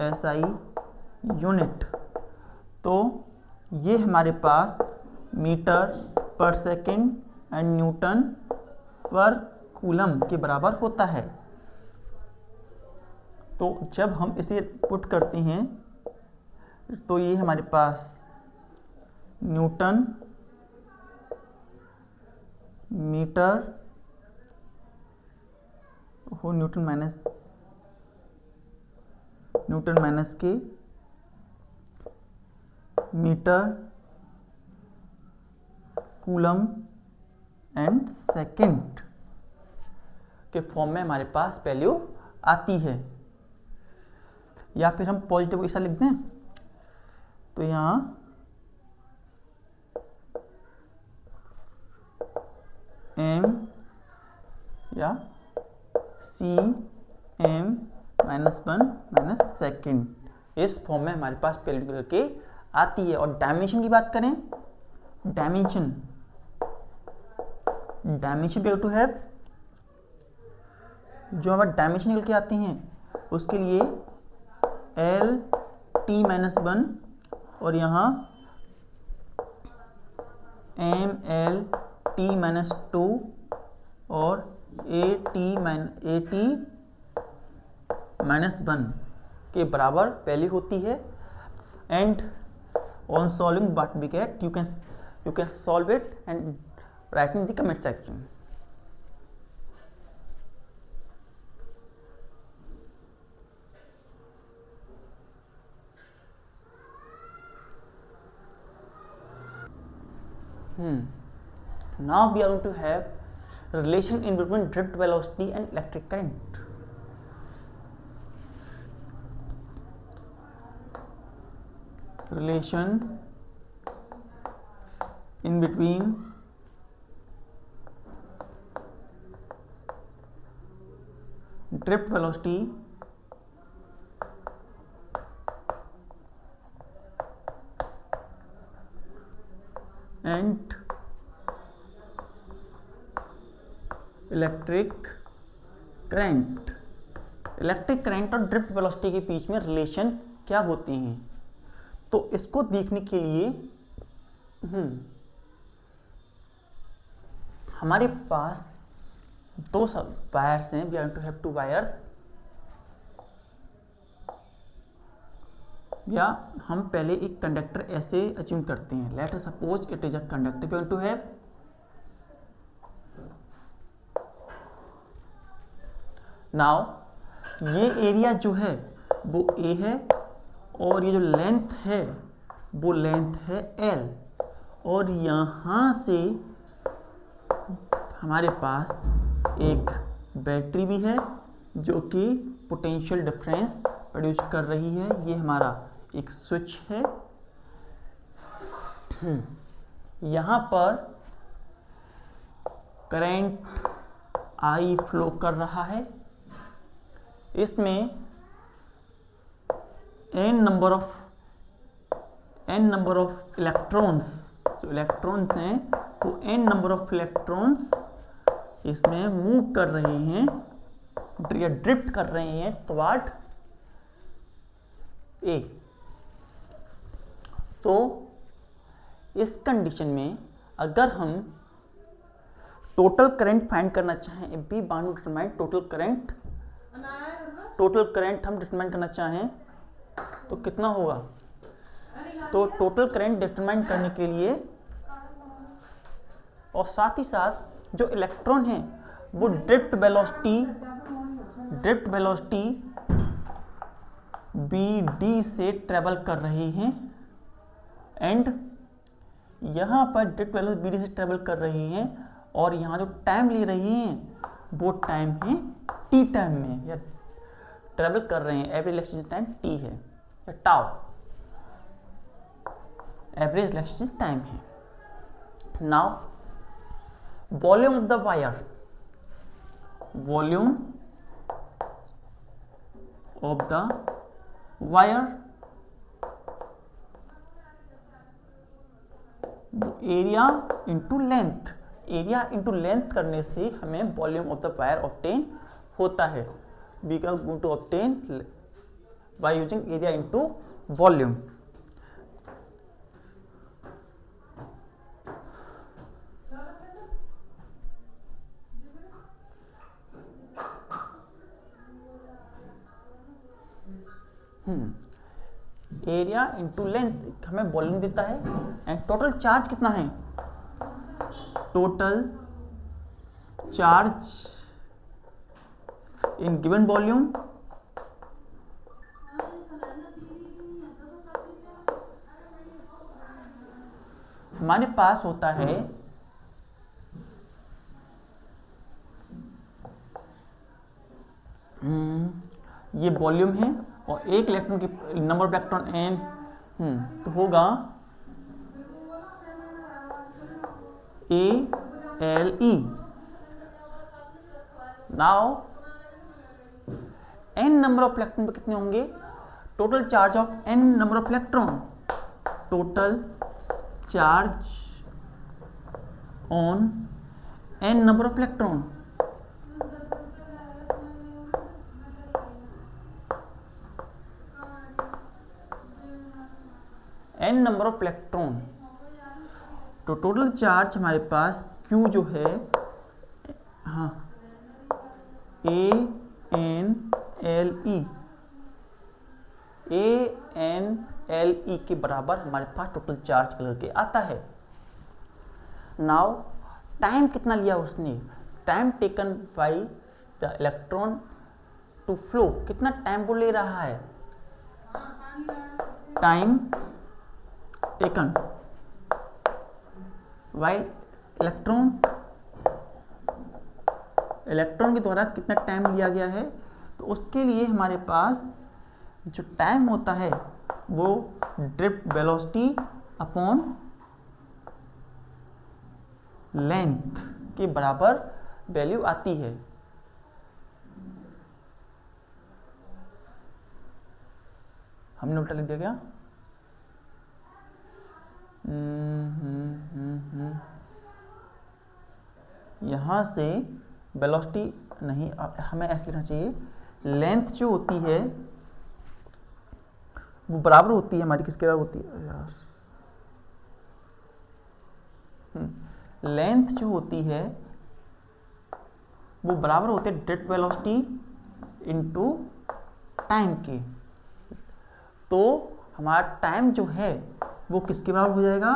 Speaker 1: एसआई यूनिट, तो ये हमारे पास मीटर पर सेकेंड एंड न्यूटन पर कूलम के बराबर होता है। तो जब हम इसे पुट करते हैं तो ये हमारे पास न्यूटन मीटर हो, न्यूटन माइनस के मीटर कूलम एंड सेकेंड के फॉर्म में हमारे पास वैल्यू आती है। या फिर हम पॉजिटिव ऐसा लिख दें, तो यहाँ एम या सी एम -1 सेकेंड, इस फॉर्म में हमारे पास वैल्यू करके आती है। और डायमेंशन की बात करें, डायमेंशन वी टू हैव, जो हमारे डायमेंशन निकल के आते हैं उसके लिए एल टी -1 और यहाँ एम एल टी -2 और ए टी -1 के बराबर वैल्यू होती है। And on solving what we get, you can solve it and write in the comment section. Now we are going to have relation in between drift velocity and electric current. Relation in between drift velocity and electric current. Electric current और drift velocity के बीच में relation क्या होते हैं, तो इसको देखने के लिए हमारे पास दो सब वायर्स हैं, we are to have two wires, या हम पहले एक कंडक्टर ऐसे अज्यूम करते हैं, let us suppose it is a conductor, we are to have now ये एरिया जो है वो ए है और ये जो लेंथ है वो लेंथ है एल, और यहाँ से हमारे पास एक बैटरी भी है जो कि पोटेंशियल डिफरेंस प्रोड्यूस कर रही है। ये हमारा एक स्विच है, यहाँ पर करंट आई फ्लो कर रहा है, इसमें n नंबर ऑफ इलेक्ट्रॉन्स, जो इलेक्ट्रॉन्स हैं वो n नंबर ऑफ इलेक्ट्रॉन्स इसमें मूव कर रहे हैं या ड्रिफ्ट कर रहे हैं टुवर्ड ए। तो इस कंडीशन में अगर हम टोटल करंट फाइंड करना चाहें, if we want to determine total current हम डिटरमाइन करना चाहें तो कितना होगा? तो टोटल करंट डिटरमाइन करने के लिए और साथ ही साथ जो इलेक्ट्रॉन है वो ड्रिफ्ट वेलोसिटी bd से ट्रेवल कर रहे हैं, एंड यहाँ पर ड्रिफ्ट वेलोसिटी bd से ट्रेवल कर रहे हैं, और यहाँ जो टाइम ले रही हैं वो टाइम है t टाइम में, या ट्रेवल कर रहे हैं, एवरेज रिलैक्सेशन टाइम t है या टाउ, एवरेज रिलैक्सेशन टाइम है। Now volume of the wire, volume of the wire area into length, area into length करने से हमें volume of the wire obtain होता है। We can go to obtain by using area into volume. Area into length हमें volume देता है, and total charge कितना है? Total charge in given volume हमारे पास होता है ये वॉल्यूम है, और एक इलेक्ट्रॉन की नंबर ऑफ इलेक्ट्रॉन एन तो होगा ALE। Now n number of electron पे कितने होंगे? Total charge of n number of electron, total charge on n number of electron, n number of electron, तो टोटल चार्ज हमारे पास Q जो है ANLE के बराबर हमारे पास टोटल चार्ज करके आता है। नाउ टाइम कितना लिया उसने? Time taken by the electron to flow, कितना टाइम वो ले रहा है? टाइम टेकन बाय इलेक्ट्रॉन के द्वारा कितना टाइम लिया गया है, तो उसके लिए हमारे पास जो टाइम होता है वो ड्रिफ्ट वेलोसिटी अपॉन लेंथ के बराबर वैल्यू आती है। हमने उल्टा लिख दिया क्या? यहाँ से वेलोसिटी नहीं, हमें ऐसे लिखना चाहिए, लेंथ जो होती है वो बराबर होती है हमारी, किसके बराबर होती है यार? लेंथ जो होती है वो बराबर होते हैं ड्रिफ्ट वेलोसिटी इनटू टाइम के। तो हमारा टाइम जो है वो किसके बराबर हो जाएगा,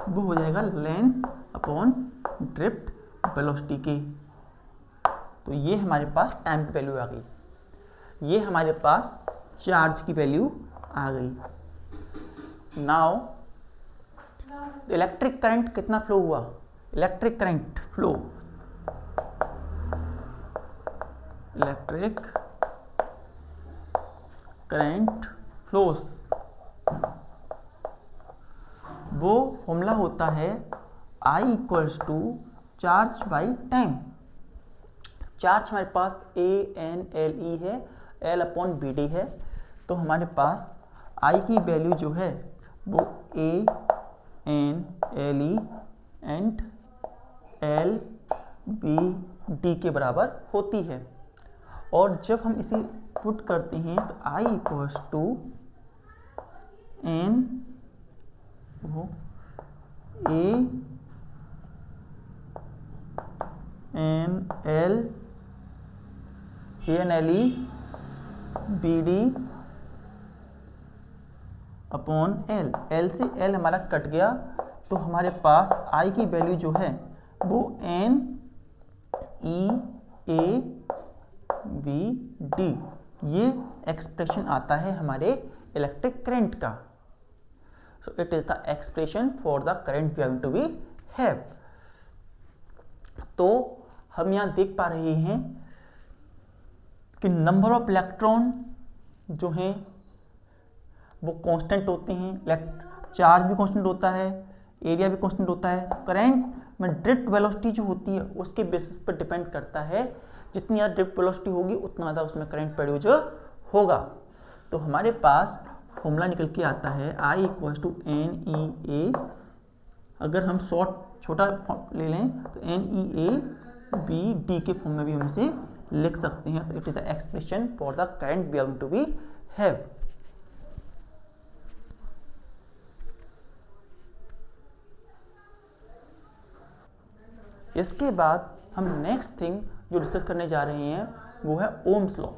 Speaker 1: वो हो जाएगा लेंथ अपॉन ड्रिफ्ट वेलोसिटी के। तो ये हमारे पास टाइम की वैल्यू आ गई, ये हमारे पास चार्ज की वैल्यू आ गई। नाउ इलेक्ट्रिक करंट कितना फ्लो हुआ, electric current flow, electric current flows, वो फॉर्मूला होता है I equals to charge by time. Charge हमारे पास ANLE है, L अपॉन BD है, तो हमारे पास I की वैल्यू जो है वो ANLE एंड LBD के बराबर होती है। और जब हम इसे पुट करते हैं तो I equals to N ANLE BD upon L, L से L हमारा कट गया, तो हमारे पास I की वैल्यू जो है वो NEAVD, ये एक्सप्रेशन आता है हमारे इलेक्ट्रिक करंट का। So it is the expression for the current we are going to be have. तो हम यहाँ देख पा रहे हैं कि नंबर ऑफ इलेक्ट्रॉन जो हैं वो कांस्टेंट होते हैं, चार्ज भी कांस्टेंट होता है, एरिया भी कांस्टेंट होता है। करंट में ड्रिफ्ट वेलोसिटी जो होती है उसके बेसिस पर डिपेंड करता है, जितनी ज़्यादा ड्रिफ्ट वेलोसिटी होगी उतना ज़्यादा उसमें करंट प्रोड्यूस होगा। तो हमारे पास फॉर्मूला निकल के आता है I इक्वल टू NEA, अगर हम छोटा ले लें तो NEABD के फॉर्म में भी हम इसे लिख सकते हैं। तो it is the expression for the current we are going to be have. इसके बाद हम नेक्स्ट थिंग जो डिस्कस करने जा रहे हैं वो है ohms law.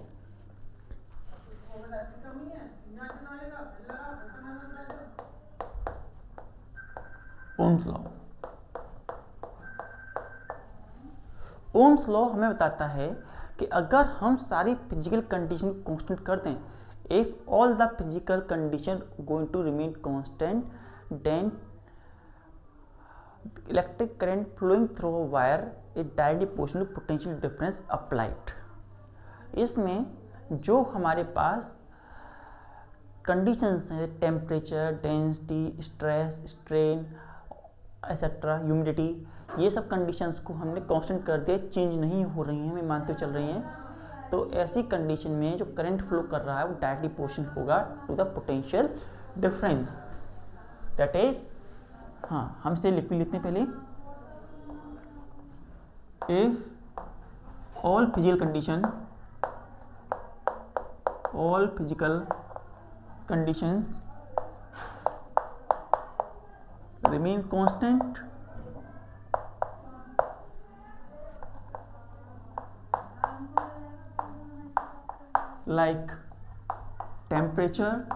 Speaker 1: Ohm's law, Ohm's law हमें बताता है कि अगर हम सारी फिजिकल कंडीशन को कांस्टेंट कर दें, if all the physical condition going to remain constant, then electric current flowing through a wire is directly proportional to potential difference applied. इसमें जो हमारे पास कंडीशंस हैं, temperature, density, stress, strain etcetera, humidity, ये सब conditions को हमने constant कर दिया, चेंज नहीं हो रही हैं, हमें मानते चल रही हैं। तो ऐसी कंडीशन में जो करंट फ्लो कर रहा है वो डायरेक्टली प्रोपोर्शनल होगा to the potential difference, that is, हाँ हम इसे लिख भी लेते हैं पहले, if all physical conditions remain constant, like temperature,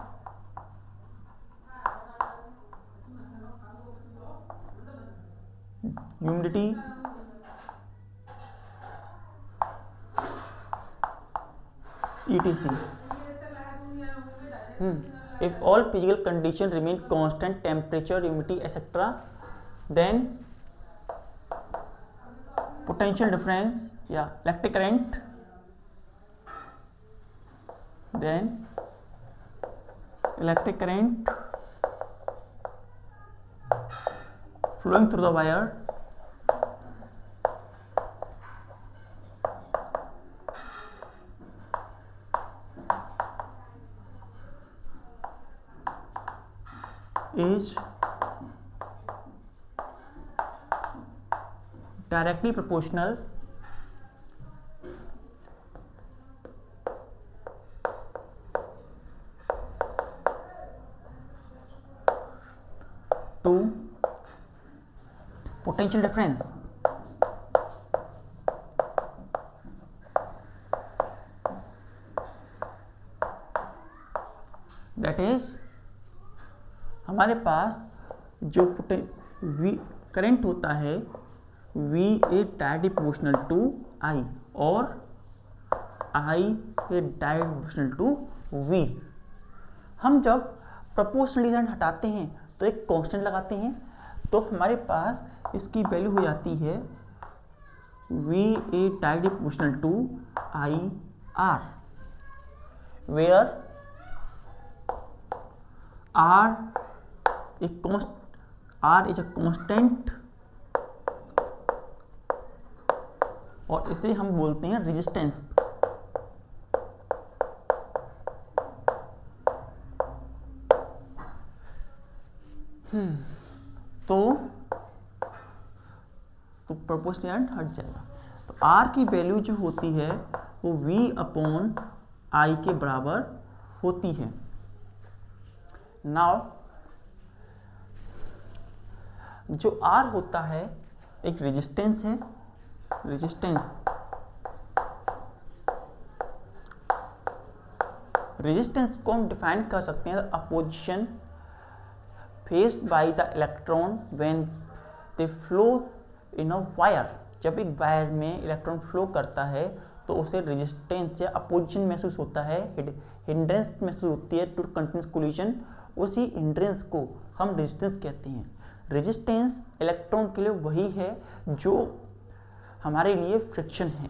Speaker 1: humidity, etc. If all physical conditions remain constant, temperature, humidity, etc., then potential difference, electric current, then electric current flowing through the wire is directly proportional to potential difference. हमारे पास जो current होता है V a directly proportional to I और I a directly proportional to V। हम जब proportional current हटाते हैं तो एक कांस्टेंट लगाते हैं, तो हमारे पास इसकी वैल्यू हो जाती है V a directly proportional to I R, where R is a constant और इसे हम बोलते हैं रेजिस्टेंस। तो प्रोपोर्शनल हट जाएगा। तो R की वैल्यू जो होती है वो V अपॉन I के बराबर होती है। नाउ जो R होता है एक रेजिस्टेंस है, रेजिस्टेंस को हम डिफाइन कर सकते हैं opposition faced by the electron when they flow in a wire. जब एक वायर में इलेक्ट्रॉन फ्लो करता है तो उसे रेजिस्टेंस या अपोजिशन महसूस होता है, हिंड्रेंस महसूस होती है टू कंटिन्यूअस कोलिजन। उसी हिंड्रेंस को हम रेजिस्टेंस कहते हैं। रेजिस्टेंस इलेक्ट्रॉन के लिए वही है जो हमारे लिए फ्रिक्शन है।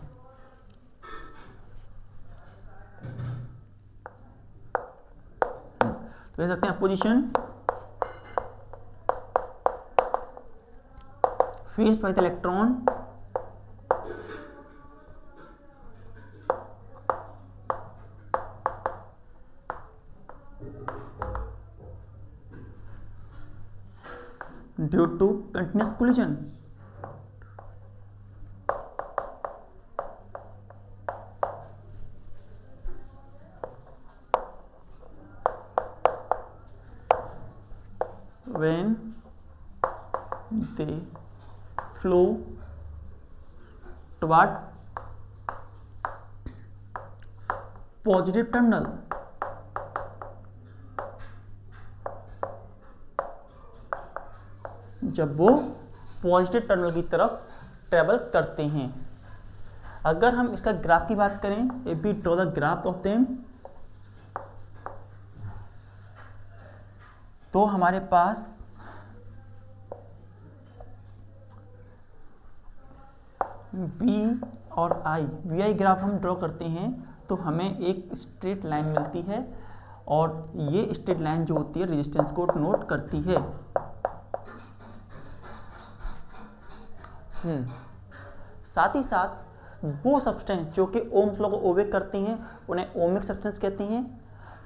Speaker 1: तो कह सकते हैं opposition faced by the electron due to continuous collision. When they flow toward positive terminal, जब वो पॉजिटिव टर्मिनल की तरफ ट्रेवल करते हैं। अगर हम इसका ग्राफ की बात करें, if we draw the graph of them, तो हमारे पास V और I, VI ग्राफ हम ड्रॉ करते हैं तो हमें एक स्ट्रेट लाइन मिलती है और ये स्ट्रेट लाइन जो होती है रेजिस्टेंस को नोट करती है। साथ ही साथ वो सब्सटेंस जो कि ओम्स लॉ को ओबे करते हैं उन्हें ओमिक सब्सटेंस कहते हैं,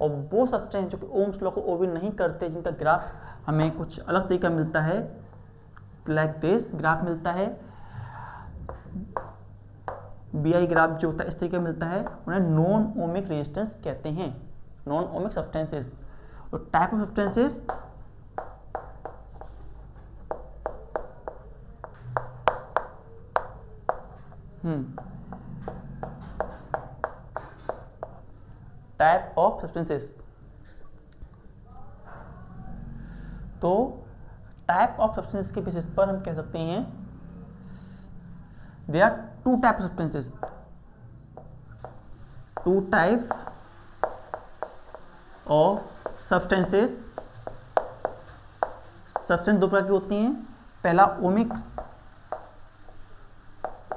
Speaker 1: और वो सब्सटेंस जो कि ओम्स लॉ को ओबे नहीं करते जिनका ग्राफ हमें कुछ अलग तरीका मिलता है, लाइक दिस ग्राफ मिलता है, BI ग्राफ जो होता है इस तरीके मिलता है, उन्हें नॉन ओमिक रेजिस्टेंस कहते हैं, नॉन ओमिक सब्सटेंसेस। और type of substances type of substances. तो टाइप ऑफ सब्सटेंसेस के बेसिस पर हम कह सकते हैं there are two types of substances, two type of substances। Substance दो प्रकार की होती हैं। पहला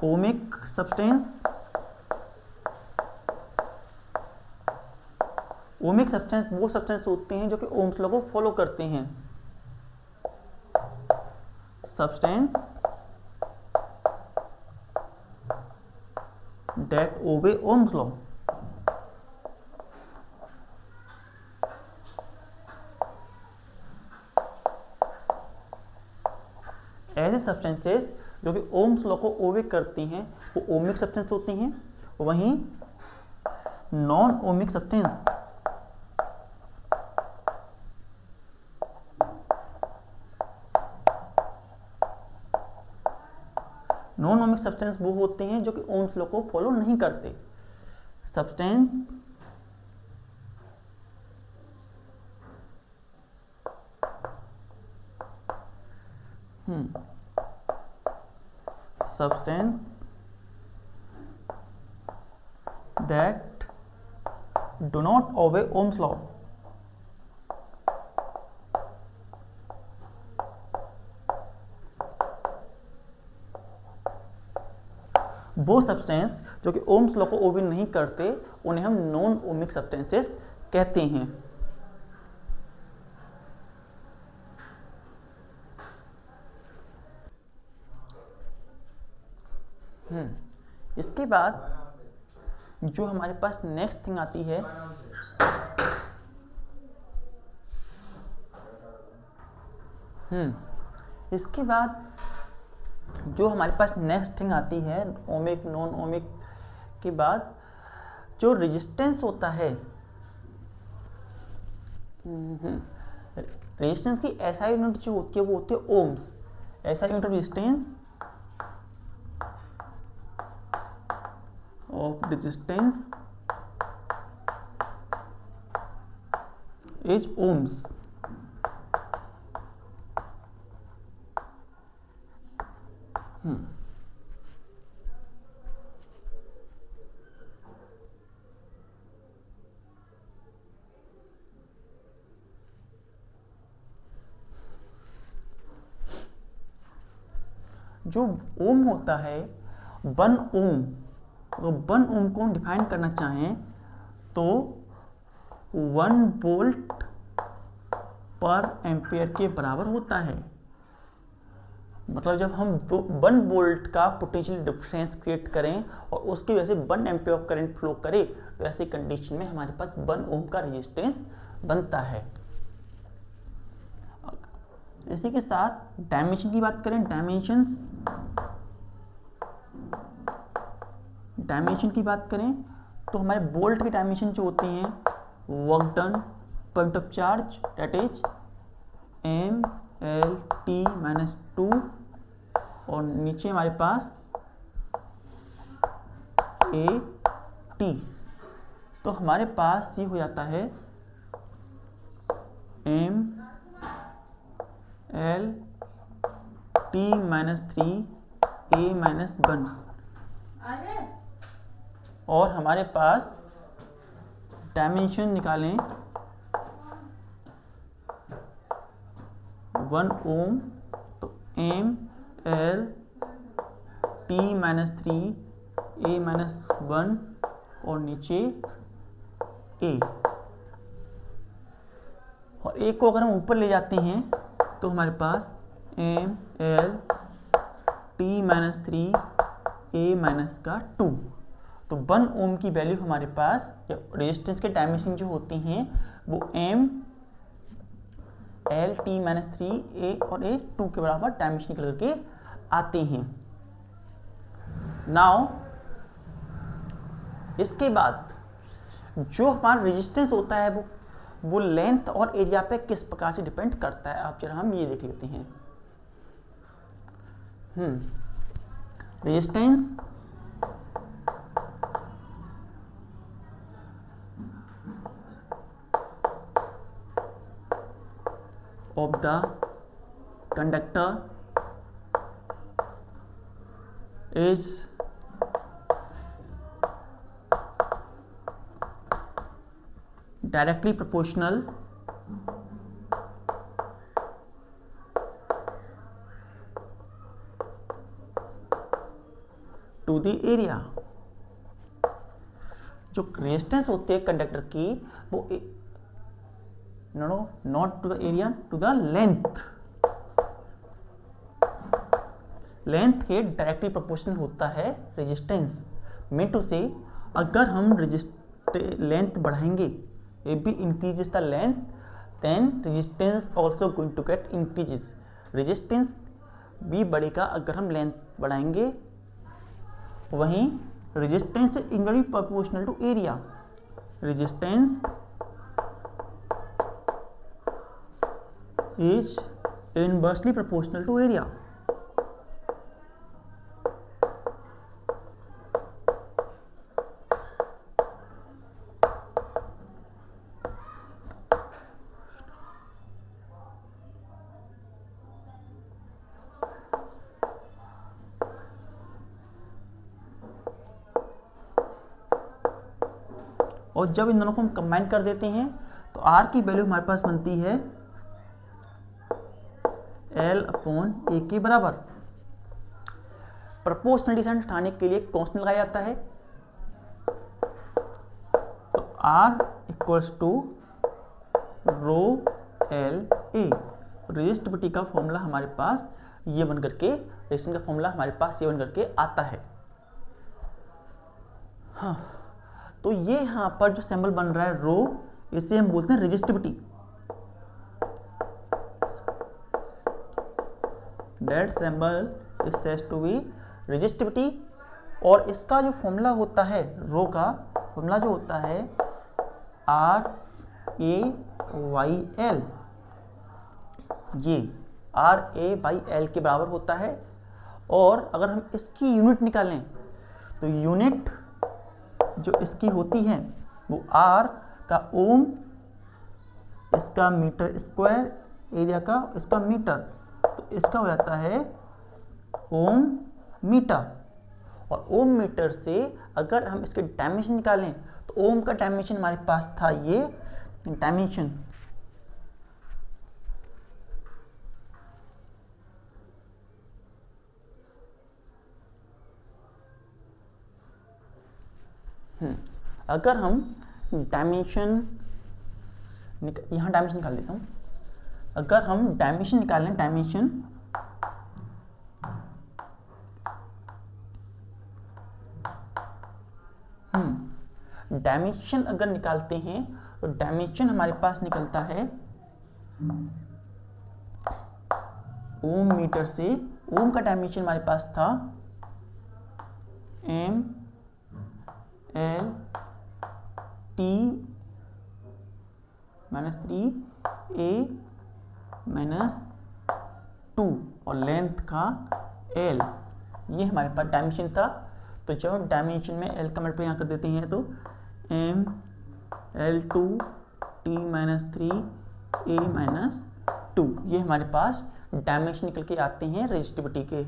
Speaker 1: ओमिक सब्सटेंस। ओमिक सब्सटेंस वो सब्सटेंस होते हैं जो कि ओम्स लॉ को फॉलो करते हैं। Substance that obey Ohm's law। ऐसे सब्सटेंसेस जो कि ओम्स लॉ को ओबे करती हैं वो ओमिक सब्सटेंस होती हैं। वहीं non ohmic substance non ohmic substance वो होते हैं जो कि ओम्स लॉ को फॉलो नहीं करते। Substance substance that do not obey Ohm's law. वो सब्सटेंस जो कि ओम्स लॉ को ओबे नहीं करते उन्हें हम नॉन ओमिक सब्सटेंसेस कहते हैं। इसके बाद जो हमारे पास नेक्स्ट थिंग आती है इसके बाद जो हमारे पास नेक्स्ट थिंग आती है ओमिक नॉन ओमिक के बाद जो रेजिस्टेंस होता है, रेजिस्टेंस की एसआई यूनिट जो होती है वो होती है ohms. SI unit of resistance is ohms. जो ओम होता है 1 ओम, तो 1 ओम को डिफाइन करना चाहें तो 1 वोल्ट पर एम्पियर के बराबर होता है। मतलब जब हम 1 वोल्ट का पोटेंशियल डिफरेंस क्रिएट करें और उसकी वजह से 1 एम्पियर ऑफ करंट फ्लो करे तो ऐसी कंडीशन में हमारे पास 1 ओम का रेजिस्टेंस बनता है। इसी के साथ डायमेंशन की बात करें, डायमेंशन की बात करें तो हमारे वोल्ट की डायमेंशन जो होती हैं work done point of charge that is MLT-2 और नीचे हमारे पास AT। तो हमारे पास ये हो जाता है MLT-3 A-1 और हमारे पास डायमेंशन निकालें 1 ओम तो MLT-3 A-1 और नीचे A। और एक को अगर हम ऊपर ले जाते हैं तो हमारे पास MLT-3 A-2। तो 1 ओम की वैल्यू हमारे पास रेजिस्टेंस के डायमेंशन जो होती हैं वो MLT-3 A और A2 के बराबर डायमेंशन निकल के आते हैं। नाउ इसके बाद जो हमारा रेजिस्टेंस होता है वो लेंथ और एरिया पे किस प्रकार से डिपेंड करता है, आप जरा हम ये देख लेते हैं। Resistance of the conductor is directly proportional to the area। जो रेजिस्टेंस होती है कंडक्टर की वो not to the area, to the length के डायरेक्टली प्रोपोर्शनल होता है रेजिस्टेंस। मीन टू से अगर हम लेंथ बढ़ाएंगे, इफ भी increases the length then resistance also going to get increases. Resistance भी बढ़ेगा अगर हम लेंथ बढ़ाएंगे, वहीं resistance is inversely proportional to area. Resistance is inversely proportional to area। और जब इन दोनों को हम कंबाइन कर देते हैं तो R की वैल्यू हमारे पास बनती है L/A के बराबर। प्रोपोर्शनलिटी साइन हटाने के लिए कांस्टेंट लगाया जाता है, तो R equals to rho L A. Resistivity का फॉर्मूला हमारे पास ये बन करके, रेजिस्टेंस का फॉर्मूला हमारे पास ये बन करके आता है। हाँ, तो ये यहाँ पर जो सिंबल बन रहा है रो, इसे हम बोलते हैं resistivity. That symbol is said to be resistivity. और इसका जो फॉर्मूला होता है, रो का फॉर्मूला जो होता है RA/L, ये RA/L के बराबर होता है। और अगर हम इसकी यूनिट निकालें तो यूनिट जो इसकी होती है वो R का ओम, इसका मीटर स्क्वायर, एरिया का इसका मीटर, तो इसका हो जाता है ओम मीटर। और ओम मीटर से अगर हम इसके डायमेंशन निकालें तो ओम का डायमेंशन हमारे पास था ये डायमेंशन, अगर हम डायमेंशन यहाँ डायमेंशन निकाल देता हूँ। अगर हम डायमेंशन निकालें, डायमेंशन अगर निकालते हैं तो डायमेंशन हमारे पास निकलता है ओम मीटर से। ओम का डायमेंशन हमारे पास था M L T -3 A -2 और लेंथ का L, ये हमारे पास डायमेंशन था। तो जब हम डायमेंशन में L का मल्टीप्लाई यहाँ कर देते हैं तो M L2 T -3 A -2, ये हमारे पास डायमेंशन निकल के आते हैं रेजिस्टिविटी के।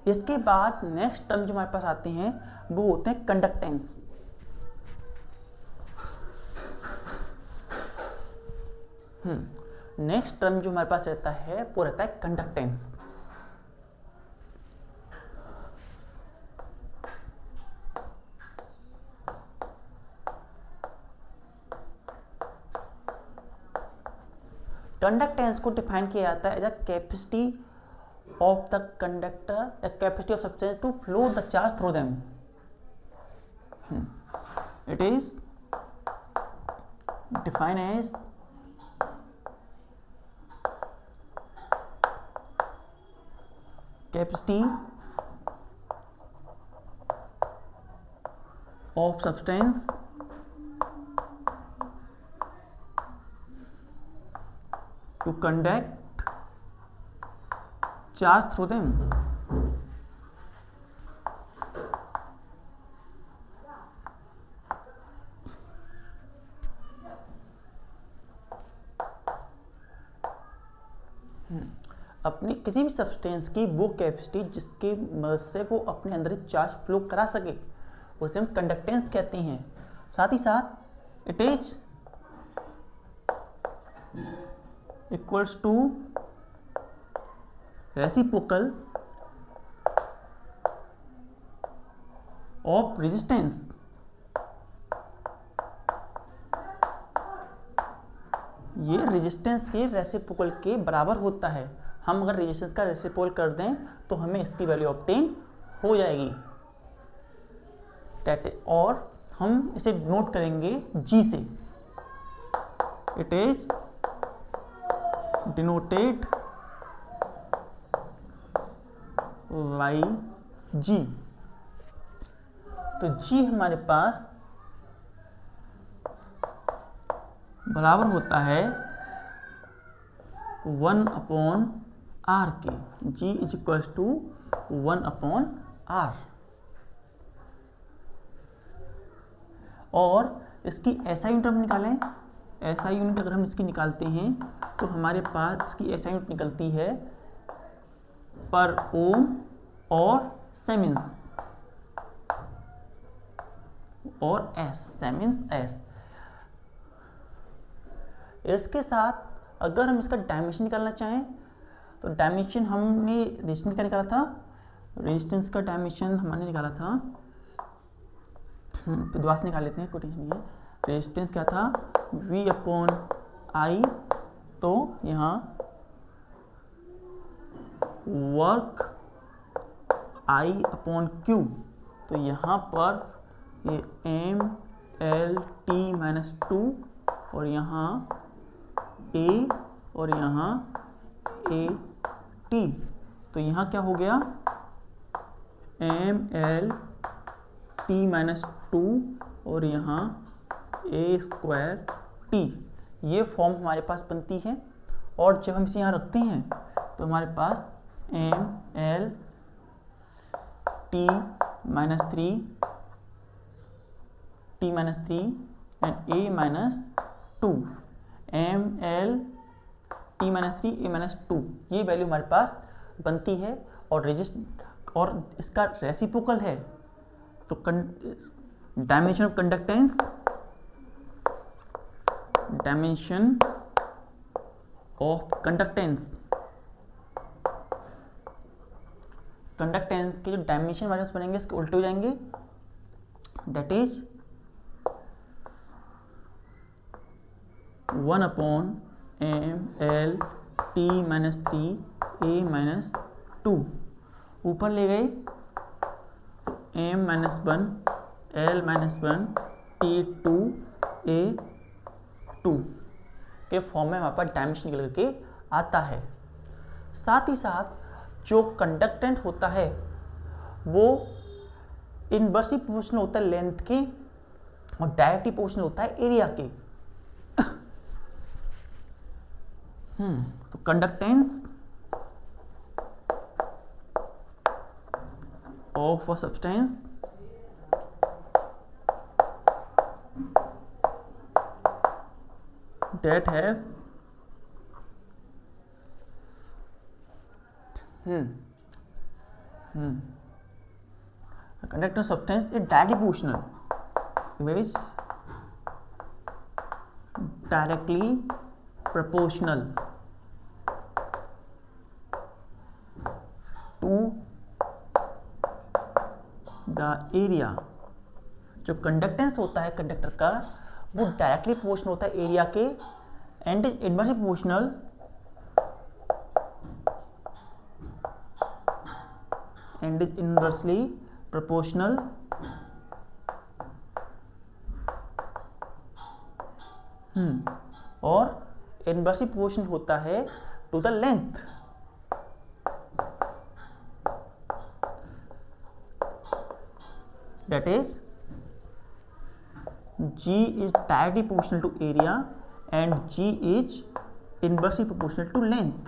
Speaker 1: इसके बाद नेक्स्ट टर्म जो हमारे पास आते हैं वो होते हैं कंडक्टेंस। नेक्स्ट टर्म जो हमारे पास रहता है वो रहता है कंडक्टेंस। कंडक्टेंस को डिफाइन किया जाता है as a capacity of the conductor, a capacity of substance to flow the charge through them. It is defined as capacity of substance to conduct charge through them. अपनी किसी भी substance की वो capacity जिसकी मदद से वो अपने अंदर चार्ज फ्लो करा सके, उसे हम कंडक्टेंस कहते हैं। साथ ही साथ it is equals to reciprocal of resistance. ये रेजिस्टेंस के रेसिप्रोकल के बराबर होता है। हम अगर रेजिस्टेंस का रेसिप्रोकल कर दें तो हमें इसकी वैल्यू ऑब्टेन हो जाएगी। और हम इसे नोट करेंगे G से। It is denoted by G। तो G हमारे पास बराबर होता है 1/R के। G is equal to 1/R। और इसकी एसआई यूनिट हम निकालें, एसआई यूनिट अगर हम इसकी निकालते हैं तो हमारे पास इसकी एसआई यूनिट निकलती है पर ओम और सेमेंस और एस, सेमेंस एस। इसके साथ अगर हम इसका डायमेंशन निकालना चाहें तो डायमेंशन हमने रेजिस्टेंस का निकाला था, रेजिस्टेंस का डायमेंशन हमने निकाला था, दोबारा से निकाल लेते हैं, कोई टेंशन नहीं है। रेजिस्टेंस क्या था, V अपॉन आई, तो यहाँ वर्क I अपॉन Q, तो यहाँ पर ये M L T माइनस 2 और यहाँ A और यहाँ A T, तो यहाँ क्या हो गया M L T माइनस 2 और यहाँ A स्क्वायर T, ये फॉर्म हमारे पास बनती है। और जब हम इसे यहाँ रखते हैं तो हमारे पास M L T minus 3 and A minus 2, M L T minus 3 A minus 2, ये वैल्यू हमारे पास बनती है। और और इसका रेसिप्रोकल है तो dimension of conductance, dimension of conductance, conductance के जो डायमेंशन हमारे पास बनेंगे इसके उल्टे हो जाएंगे, that is 1 upon M L T minus 3 A minus 2, ऊपर ले गए M minus 1 L minus 1 T 2 A 2 के फॉर्म में हमारे पास डायमेंशन निकल के आता है। साथ ही साथ जो कंडक्टेंस होता है वो इनवर्सली प्रोपोर्शनल होता है लेंथ के और डायरेक्टली प्रोपोर्शनल होता है एरिया के। तो conductance of a substance that have a conductor substance is directly proportional, which directly proportional to the area। जो कंडक्टेंस होता है कंडक्टर का वो डायरेक्टली प्रोपोर्शनल होता है एरिया के एंड इज इनवर्सली प्रोपोर्शनल और इनवर्सली प्रोपोर्शनल होता है to the length. That is G is directly proportional to area and G is inversely proportional to length।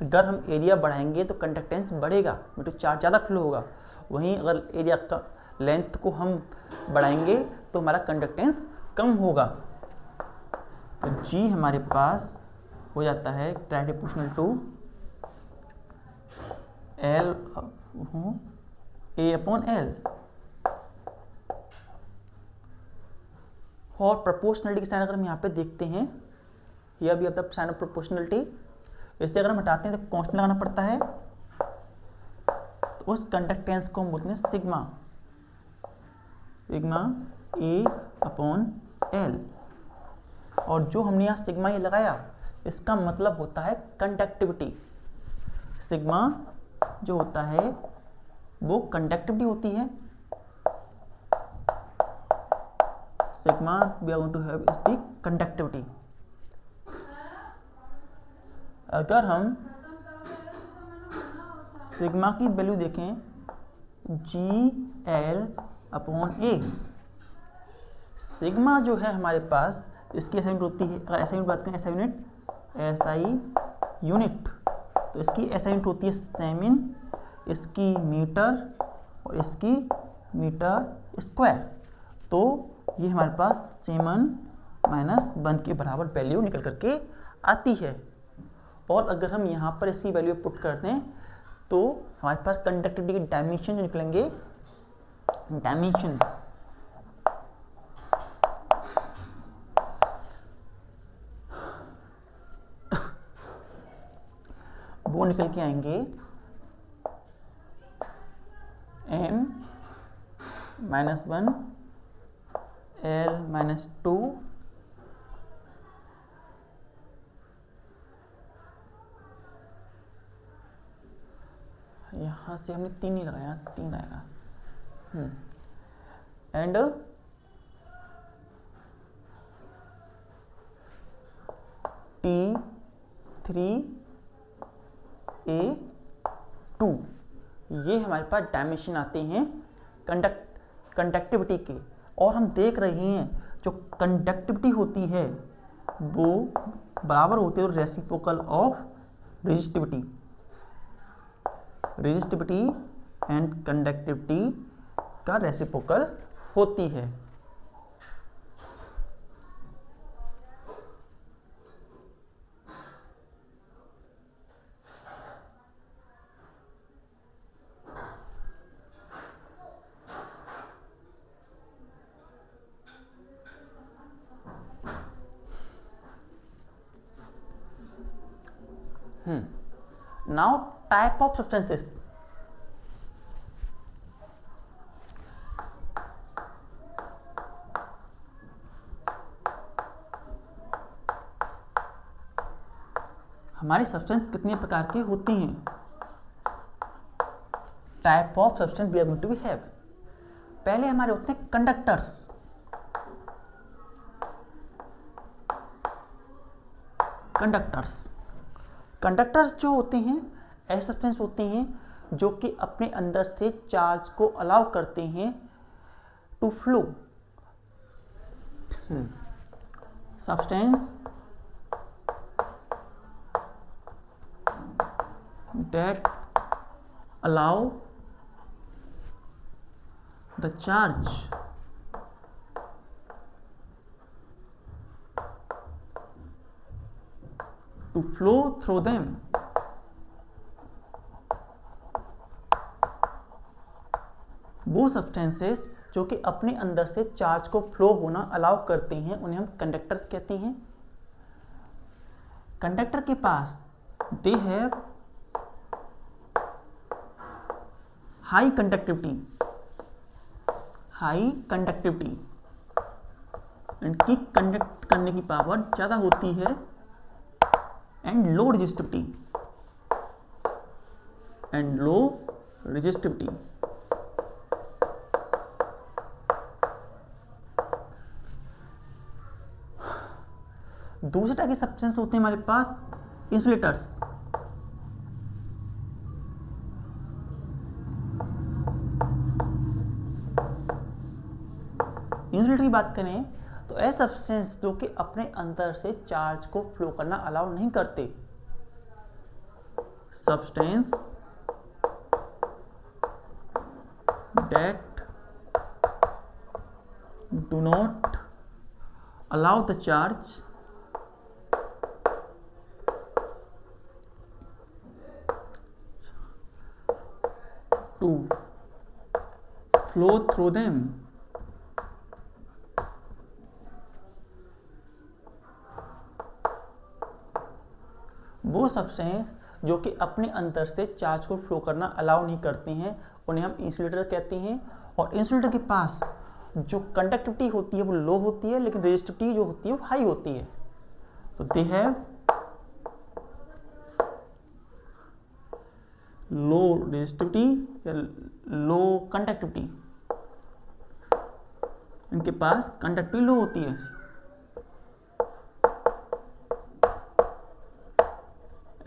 Speaker 1: अगर हम एरिया बढ़ाएंगे तो कंडक्टेंस बढ़ेगा, तो चार्ज ज़्यादा फ्लो होगा। वहीं अगर एरिया का लेंथ को हम बढ़ाएंगे तो हमारा कंडक्टेंस कम होगा। तो G हमारे पास हो जाता है directly proportional to L A upon L। और प्रोपोर्शनलिटी के साइन अगर हम यहाँ पे देखते हैं, यह भी अब साइन ऑफ प्रोपोर्शनलिटी, इसे अगर हम हटाते हैं तो कांस्टेंट लगाना पड़ता है, तो उस कंडक्टेंस को हम बोलते हैं सिग्मा, सिग्मा ए अपॉन एल। और जो हमने यहाँ सिग्मा ये लगाया इसका मतलब होता है कंडक्टिविटी। सिग्मा जो होता है वो कंडक्टिविटी होती है। Sigma we are going to have is the conductivity। अगर हम सिग्मा की वैल्यू देखें GL अपॉन A, सिग्मा जो है हमारे पास इसकी एसआई यूनिट होती है। अगर एसआई यूनिट बात करें, एसआई यूनिट तो इसकी एसआई यूनिट होती है सेमिन, इसकी मीटर और इसकी मीटर स्क्वायर। तो ये हमारे पास 7 - 1 के बराबर वैल्यू निकल करके आती है। और अगर हम यहाँ पर इसकी वैल्यू पुट कर दें तो हमारे पास कंडक्टिविटी के डायमेंशन जो निकलेंगे, डायमेंशन वो निकल के आएंगे M-1 L-2 यहाँ से हमने 3 नहीं लगाया, 3 आएगा एंड T3A2 ये हमारे पास डायमेंशन आते हैं कंडक्टिविटी के। और हम देख रहे हैं जो कंडक्टिविटी होती है वो बराबर होती है reciprocal of resistivity. Resistivity and conductivity का रेसिप्रोकल होती है। Now type of substances. हमारी सब्सटेंस कितने प्रकार की होती हैं? Type of substance we are going to have. पहले हमारे होते हैं कंडक्टर्स। कंडक्टर्स जो होते हैं ऐसे सब्सटेंस होते हैं जो कि अपने अंदर से चार्ज को अलाउ करते हैं to flow. Substance that allow the charge to flow through them। वो सब्सटेंसेस जो कि अपने अंदर से चार्ज को फ्लो होना अलाउ करते हैं उन्हें हम कंडक्टर्स कहते हैं। कंडक्टर के पास दे हैव हाई कंडक्टिविटी इनकी कंडक्ट करने की पावर ज़्यादा होती है एंड लो रेजिस्टिविटी। दूसरे टाइप के सब्सटेंस होते हैं हमारे पास इंसुलेटर्स। इंसुलेटर की बात करें तो ऐसे सब्सटेंस जो कि अपने अंदर से चार्ज को फ्लो करना अलाउ नहीं करते। Substance that do not allow the charge to flow through them. वो सब्सटेंस जो कि अपने अंदर से चार्ज को फ्लो करना अलाउ नहीं करते हैं उन्हें हम इंसुलेटर कहते हैं। और इंसुलेटर के पास जो कंडक्टिविटी होती है वो लो होती है लेकिन रेजिस्टिविटी जो होती है वो हाई होती है। तो दे हैव लो रेजिस्टिविटी या लो कंडक्टिविटी। इनके पास कंडक्टिविटी लो होती है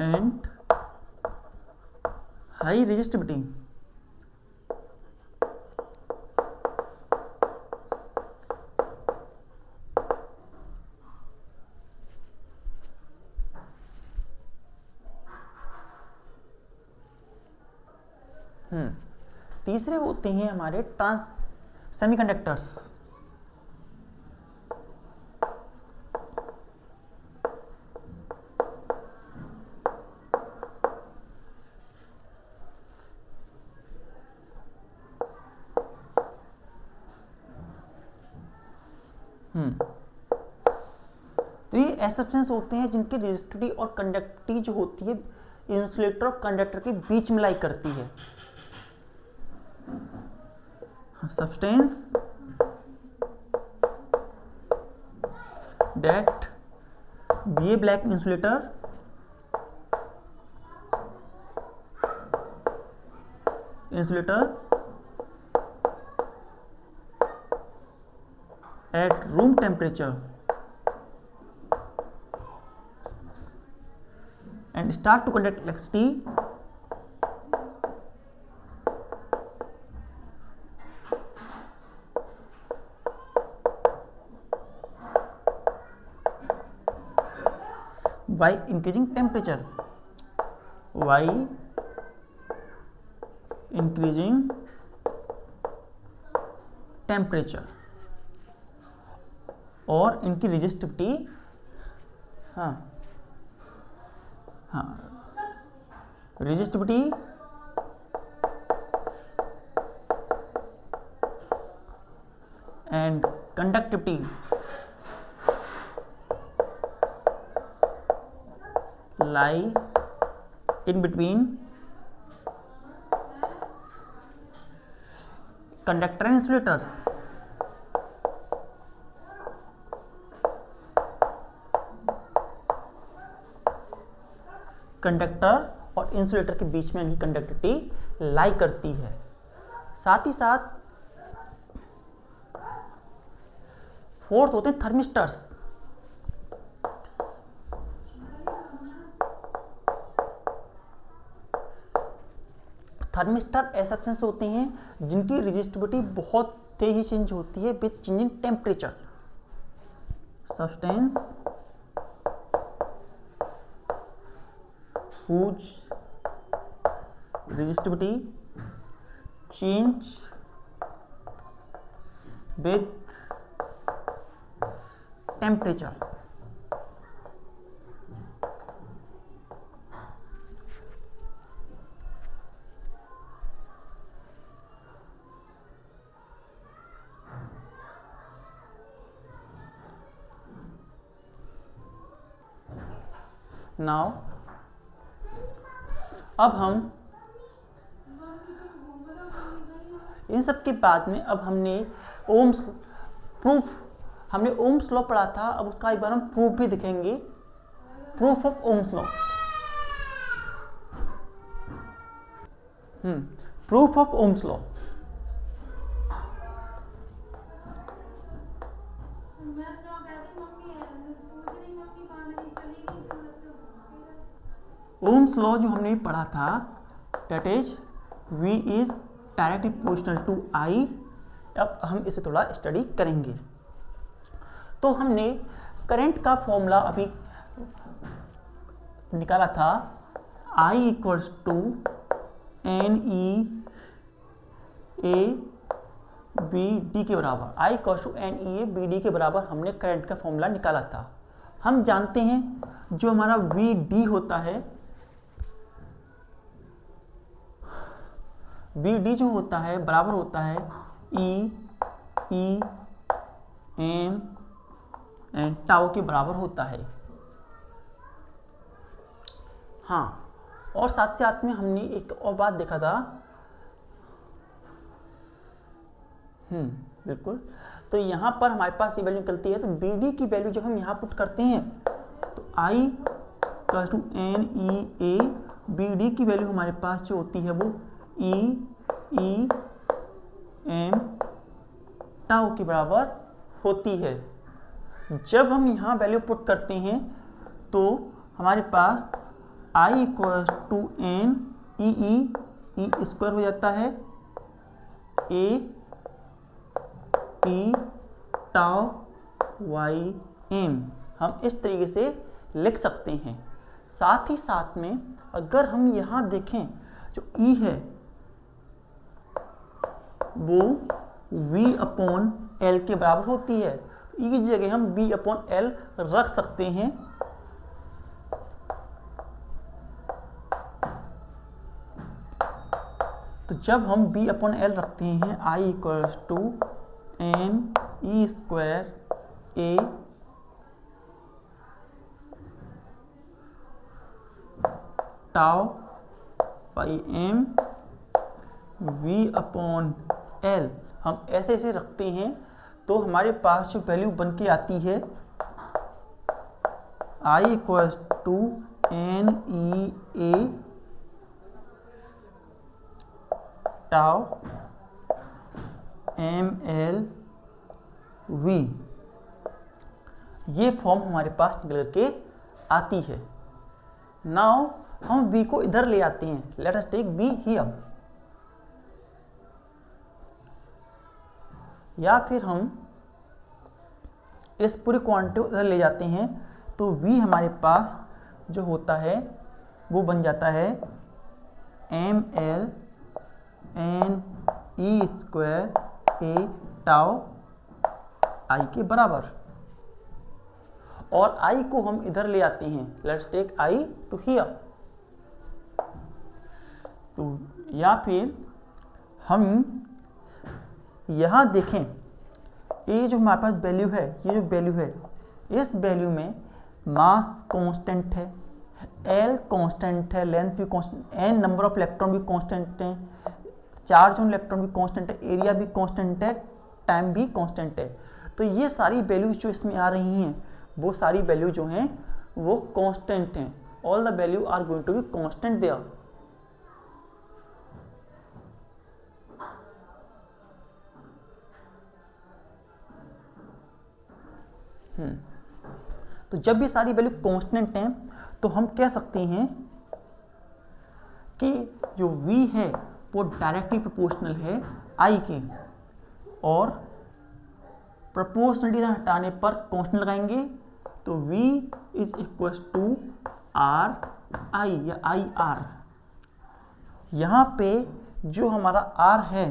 Speaker 1: एंड हाई रेजिस्टिविटी। तीसरे होते हैं हमारे सेमीकंडक्टर्स। तो ये ऐसे सब्सटेंस होते हैं जिनकी रेजिस्टिविटी और कंडक्टिविटी जो होती है इंसुलेटर और कंडक्टर के बीच में लाई करती है। Substance that behave like insulator at room temperature and start to conduct electricity by increasing temperature, by increasing temperature, और इनकी resistivity resistivity and conductivity lie in between conductor and insulators. Conductor और insulator के बीच में इनकी conductivity लाई करती है। साथ ही साथ फोर्थ होते हैं थर्मिस्टर्स। थर्मिस्टर ऐसे सब्सटेंस होते हैं जिनकी रेजिस्टिविटी बहुत तेजी चेंज होती है with changing temperature. Substance whose resistivity change with temperature. Now अब हम इन सब के बाद में अब हमने ओम्स प्रूफ, हमने ओम्स लॉ पढ़ा था, अब उसका एक बार हम प्रूफ भी दिखेंगे। Proof of Ohm's law. Proof of Ohm's law. Ohm's law जो हमने पढ़ा था that is V is directly proportional to I। अब हम इसे थोड़ा स्टडी करेंगे। तो हमने करंट का फॉर्मूला अभी निकाला था I इक्वल्स टू NEABD के बराबर। I इक्वल्स टू NEABD के बराबर हमने करंट का फॉर्मूला निकाला था। हम जानते हैं जो हमारा VD होता है, VD जो होता है बराबर होता है E M एंड टाउ के बराबर होता है। हाँ, और साथ साथ में हमने एक और बात देखा था। बिल्कुल। तो यहाँ पर हमारे पास ये वैल्यू निकलती है, तो BD की वैल्यू जब हम यहाँ पुट करते हैं तो I plus two NEA BD की वैल्यू हमारे पास जो होती है वो EM टाउ के बराबर होती है। जब हम यहाँ वैल्यू पुट करते हैं तो हमारे पास I equal to NEE E square हो जाता है AE टाउ YM। हम इस तरीके से लिख सकते हैं। साथ ही साथ में अगर हम यहाँ देखें जो E है वो V अपॉन L के बराबर होती है। E की जगह हम V अपॉन L रख सकते हैं। तो जब हम V अपॉन L रखते हैं I equals to NE square A tau by M V upon L. हम ऐसे ऐसे रखते हैं तो हमारे पास जो वैल्यू बन के आती है I equals to N E A tau M L V, ये फॉर्म हमारे पास निकल के आती है। नाउ हम v को इधर ले आते हैं, let us take v here, या फिर हम इस पूरी क्वांटिटी को इधर ले जाते हैं तो v हमारे पास जो होता है वो बन जाता है M L N E square A tau I के बराबर, और i को हम इधर ले आते हैं, let's take i to here. तो या फिर हम यहां देखें, ये जो हमारे पास वैल्यू है, ये जो वैल्यू है, इस वैल्यू में मास कांस्टेंट है, एल कांस्टेंट है, लेंथ भी constant, N number of electron भी कांस्टेंट है, चार्ज ऑन इलेक्ट्रॉन भी कांस्टेंट है, एरिया भी कांस्टेंट है, टाइम भी कांस्टेंट है। तो ये सारी वैल्यूज जो इसमें आ रही हैं वो सारी वैल्यू जो हैं वो कांस्टेंट हैं। All the value are going to be constant there. तो जब भी सारी वैल्यू कांस्टेंट हैं तो हम कह सकते हैं कि जो v है वो डायरेक्टली प्रोपोर्शनल है i के, और प्रोपोर्शनलिटी हटाने पर कांस्टेंट लगाएंगे तो v is equal to R I या आई आर। यहाँ पे जो हमारा r है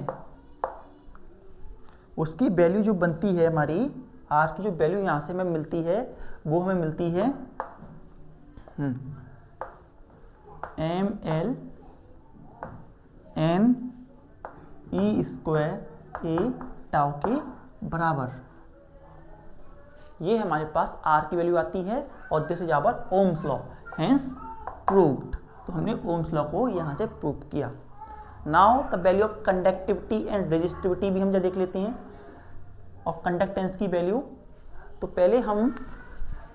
Speaker 1: उसकी वैल्यू जो बनती है, हमारी r की जो वैल्यू यहाँ से हमें मिलती है वो हमें मिलती है M L N E square A tau के बराबर। ये हमारे पास r की वैल्यू आती है, और this is our Ohm's law, hence proved. तो हमने ओम्स लॉ को यहाँ से प्रूव किया। Now the value of conductivity and resistivity भी हम जब देख लेते हैं, और कंडक्टेंस की वैल्यू। तो पहले हम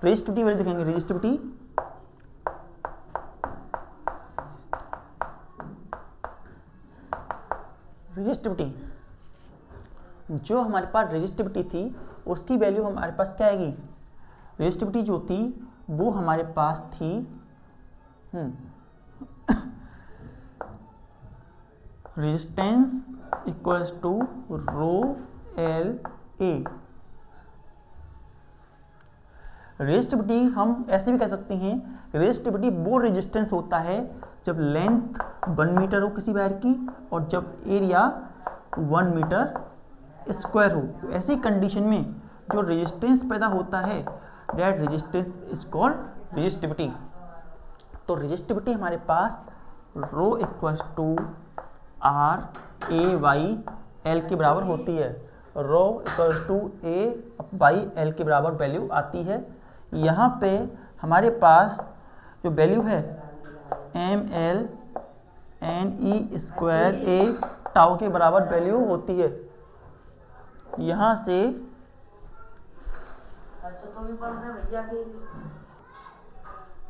Speaker 1: रेजिस्टिविटी वैल्यू देखेंगे। रेजिस्टिविटी जो हमारे पास रेजिस्टिविटी थी उसकी वैल्यू हमारे पास क्या आएगी, रेजिस्टिविटी जो थी वो हमारे पास थी resistance equals to rho L A. Resistivity हम ऐसे भी कह सकते हैं, रेजिस्टिविटी वो रेजिस्टेंस होता है जब लेंथ 1 मीटर हो किसी वायर की और जब एरिया 1 मीटर स्क्वायर हो। तो ऐसी कंडीशन में जो रेजिस्टेंस पैदा होता है that resistance is called resistivity. तो रेजिस्टिविटी हमारे पास rho equals to R A by L के बराबर होती है। Rho equals to A by L के बराबर वैल्यू आती है। यहाँ पे हमारे पास जो वैल्यू है M L N E square A tau के बराबर वैल्यू होती है। यहाँ से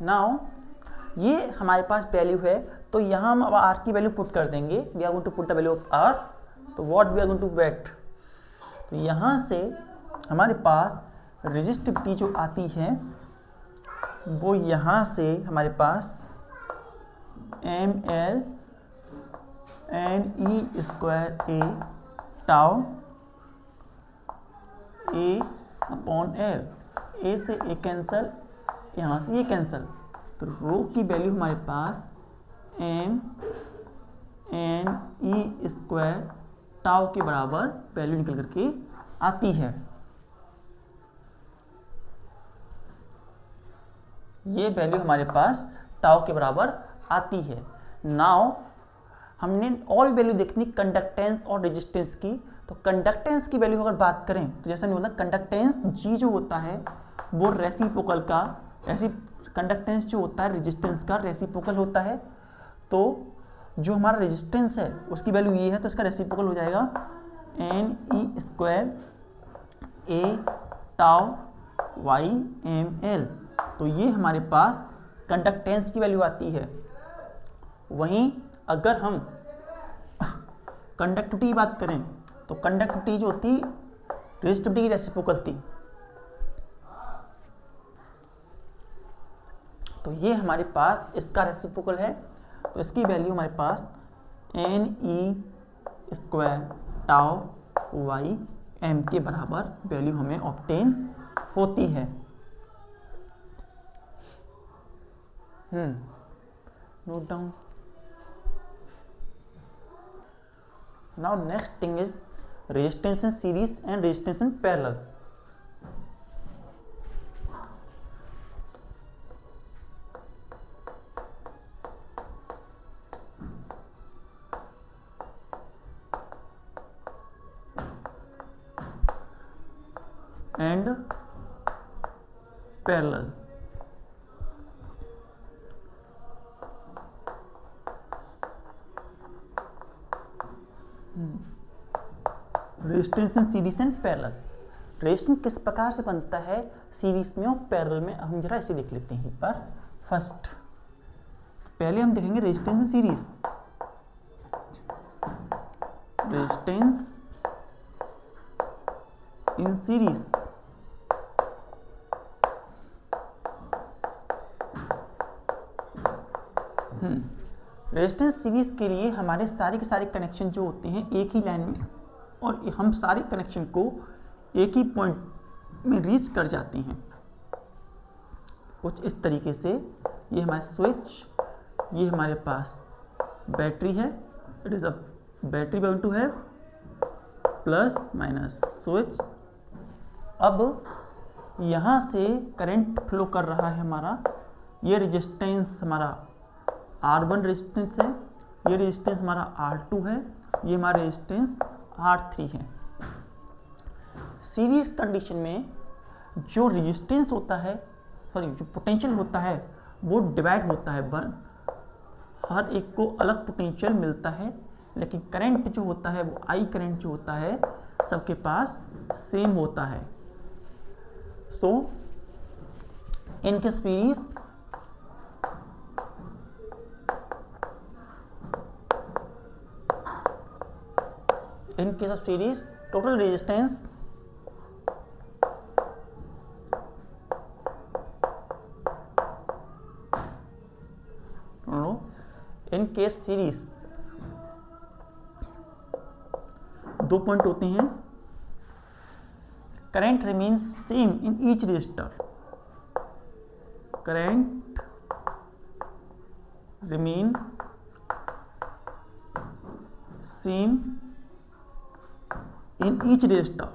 Speaker 1: नाउ ये हमारे पास वैल्यू है, तो यहाँ हम अब आर की वैल्यू पुट कर देंगे। We are going to put the value of R. तो what we are going to get, तो यहाँ से हमारे पास रेजिस्टिविटी जो आती है वो यहाँ से हमारे पास M L N E square A tau A upon L, A से ए कैंसल, यहाँ से ये कैंसल, तो रो की वैल्यू हमारे पास M N E square tau के बराबर वैल्यू निकल करके आती है। ये वैल्यू हमारे पास टाउ के बराबर आती है। नाउ हमने ऑल वैल्यू देखनी कंडक्टेंस और रेजिस्टेंस की, तो कंडक्टेंस की वैल्यू अगर बात करें तो जैसा मैंने बोला कंडक्टेंस जी जो होता है वो रेसिप्रोकल का, ऐसी कंडक्टेंस जो होता है रेजिस्टेंस का रेसिप्रोकल होता है। तो जो हमारा रेजिस्टेंस है उसकी वैल्यू ये है तो इसका रेसिप्रोकल हो जाएगा NE² A tau by M L. तो ये हमारे पास कंडक्टेंस की वैल्यू आती है। वहीं अगर हम कंडक्टिविटी की बात करें तो कंडक्टिविटी जो होती रेजिस्टिविटी की रेसिप्रोकल थी। तो ये हमारे पास इसका रेसिप्रोकल है, तो इसकी वैल्यू हमारे पास NE² टाउ वाई एम के बराबर वैल्यू हमें ऑब्टेन होती है। Note down. Now next thing is resistance in series and resistance in parallel. And parallel. Resistance in series and parallel. Resistance किस प्रकार से बनता है सीरीज में और पैरेलल में, हम जरा इसे देख लेते हैं एक बार। फर्स्ट पहले हम देखेंगे resistance in series. Resistance in series resistance series के लिए हमारे सारे के सारे कनेक्शन जो होते हैं एक ही लाइन में, और हम सारे कनेक्शन को एक ही पॉइंट में रीच कर जाते हैं। कुछ इस तरीके से ये हमारे स्विच, ये हमारे पास बैटरी है, it is a battery going to have plus minus switch. अब यहाँ से करंट फ्लो कर रहा है हमारा, ये रेजिस्टेंस हमारा R1 रेजिस्टेंस है, ये रेजिस्टेंस हमारा R2 है, ये हमारा रेजिस्टेंस R3 है। सीरीज कंडीशन में जो रेजिस्टेंस होता है, सॉरी जो पोटेंशियल होता है वो डिवाइड होता है, हर एक को अलग पोटेंशियल मिलता है, लेकिन करंट जो होता है वो I करंट जो होता है सबके पास सेम होता है। So in case series in case of series total resistance in case series दो पॉइंट होते हैं। Current remains same in each resistor, current remain same in each resistor.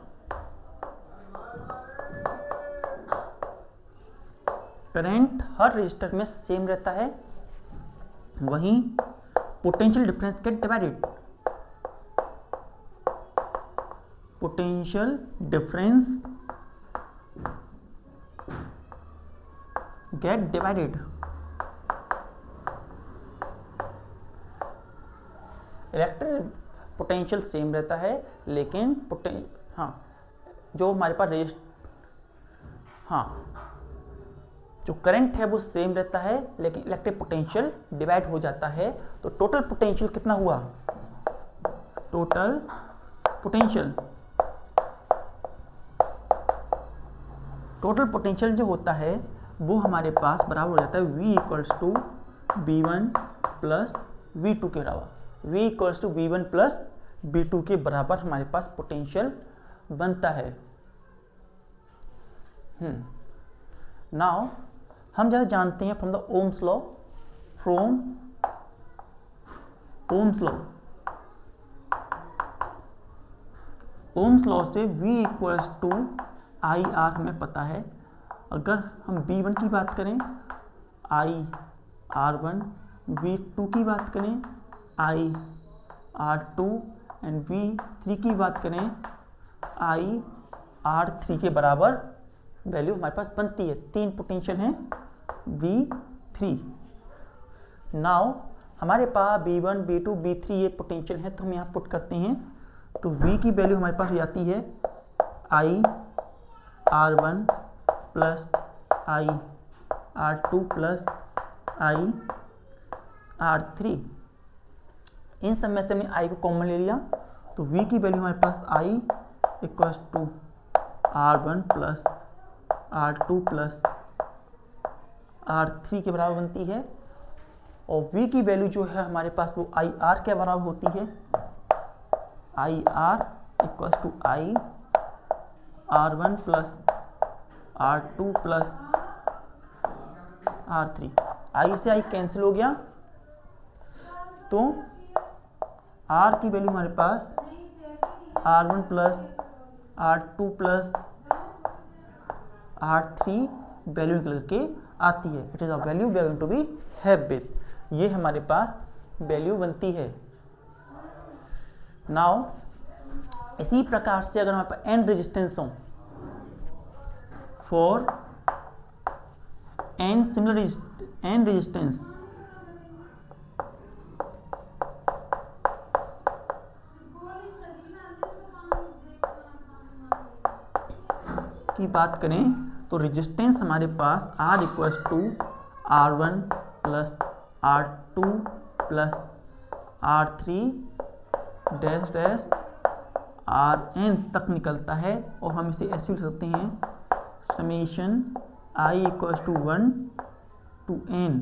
Speaker 1: Current her register में सेम रहता है, वहीं potential difference gate divided, potential difference gate divided. Electric potential same रहता है, लेकिन जो हमारे पास जो करंट है वो सेम रहता है, लेकिन इलेक्ट्रिक पोटेंशियल डिवाइड हो जाता है। तो टोटल पोटेंशियल कितना हुआ? टोटल पोटेंशियल जो होता है वो हमारे पास बराबर हो जाता है V = V1 प्लस V2 के बराबर। V = V1 प्लस V2 के बराबर हमारे पास पोटेंशियल बनता है। नाउ हम जैसे जानते हैं from the Ohm's law, Ohm's law से V = IR हमें पता है। अगर हम V1 की बात करें IR1, V2 की बात करें IR2, एंड V3 की बात करें IR3 के बराबर वैल्यू हमारे पास बनती है। 3 पोटेंशियल हैं V3। नाउ हमारे पास B1 B2 B3 ये पोटेंशियल है, तो हम यहाँ पुट करते हैं। तो V की वैल्यू हमारे पास हो जाती है IR1 plus IR2 plus IR3। इन सब में से हमने I को कॉमन ले लिया, तो V की वैल्यू हमारे पास I equals to R1 plus R2 plus R3 के बराबर बनती है। और V की वैल्यू जो है हमारे पास वो IR के बराबर होती है। IR equals to IR1 plus R2 plus R3। I से I कैंसिल हो गया, तो R की वैल्यू हमारे पास R1 plus R2 plus R3 value निकल के आती है। It is a value we are going to be have with. ये हमारे पास वैल्यू बनती है। नाउ इसी प्रकार से अगर हमारे पास n रेजिस्टेंस हो for n similar n resistance की बात करें, तो रेजिस्टेंस हमारे पास R equals to R1 plus R2 plus R3 dash dash Rn तक निकलता है। और हम इसे ऐसे लिख सकते हैं summation I equals to 1 to n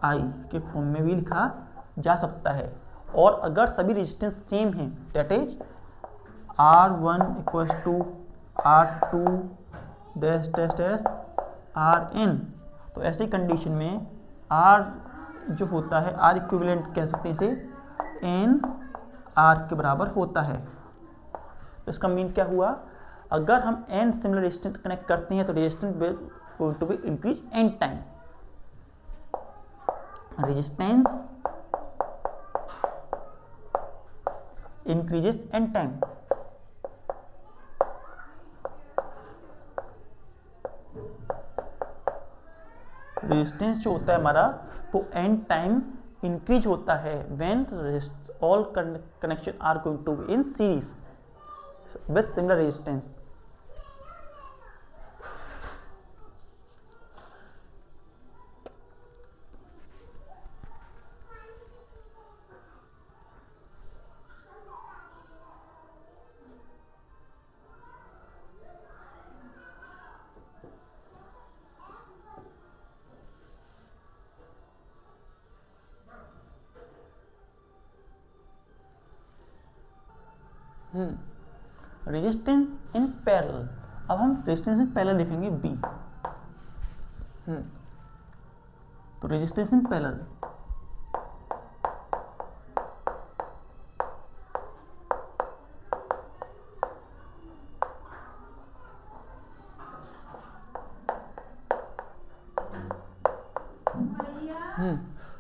Speaker 1: Ri के फॉर्म में भी लिखा जा सकता है। और अगर सभी रेजिस्टेंस सेम हैं, that is R1 equals to R2 dash dash dash Rn, तो ऐसी कंडीशन में R जो होता है R इक्विवेलेंट कह सकते हैं इसे, n R के बराबर होता है। तो इसका मीन क्या हुआ, अगर हम n सिमिलर रेजिस्टेंस कनेक्ट करते हैं तो resistance will going to be increase n time. Resistance increases n time. Resistance जो होता है हमारा वो n टाइम इंक्रीज होता है when all connection are going to be in series with similar resistance. Resistance in parallel. अब हम resistance in parallel देखेंगे B। तो रेजिस्टेंस इन पैरेलल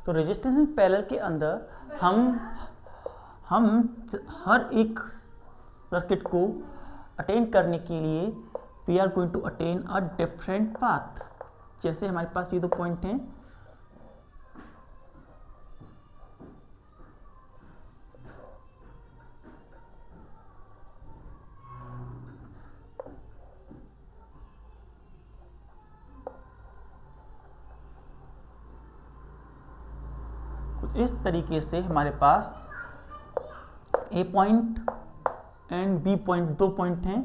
Speaker 1: तो रेजिस्टेंस इन पैरेलल के अंदर हम हर एक सर्किट को अटेन करने के लिए we are going to attain a different path. जैसे हमारे पास ये दो पॉइंट हैं, कुछ इस तरीके से हमारे पास ए पॉइंट एंड बी पॉइंट, दो पॉइंट हैं।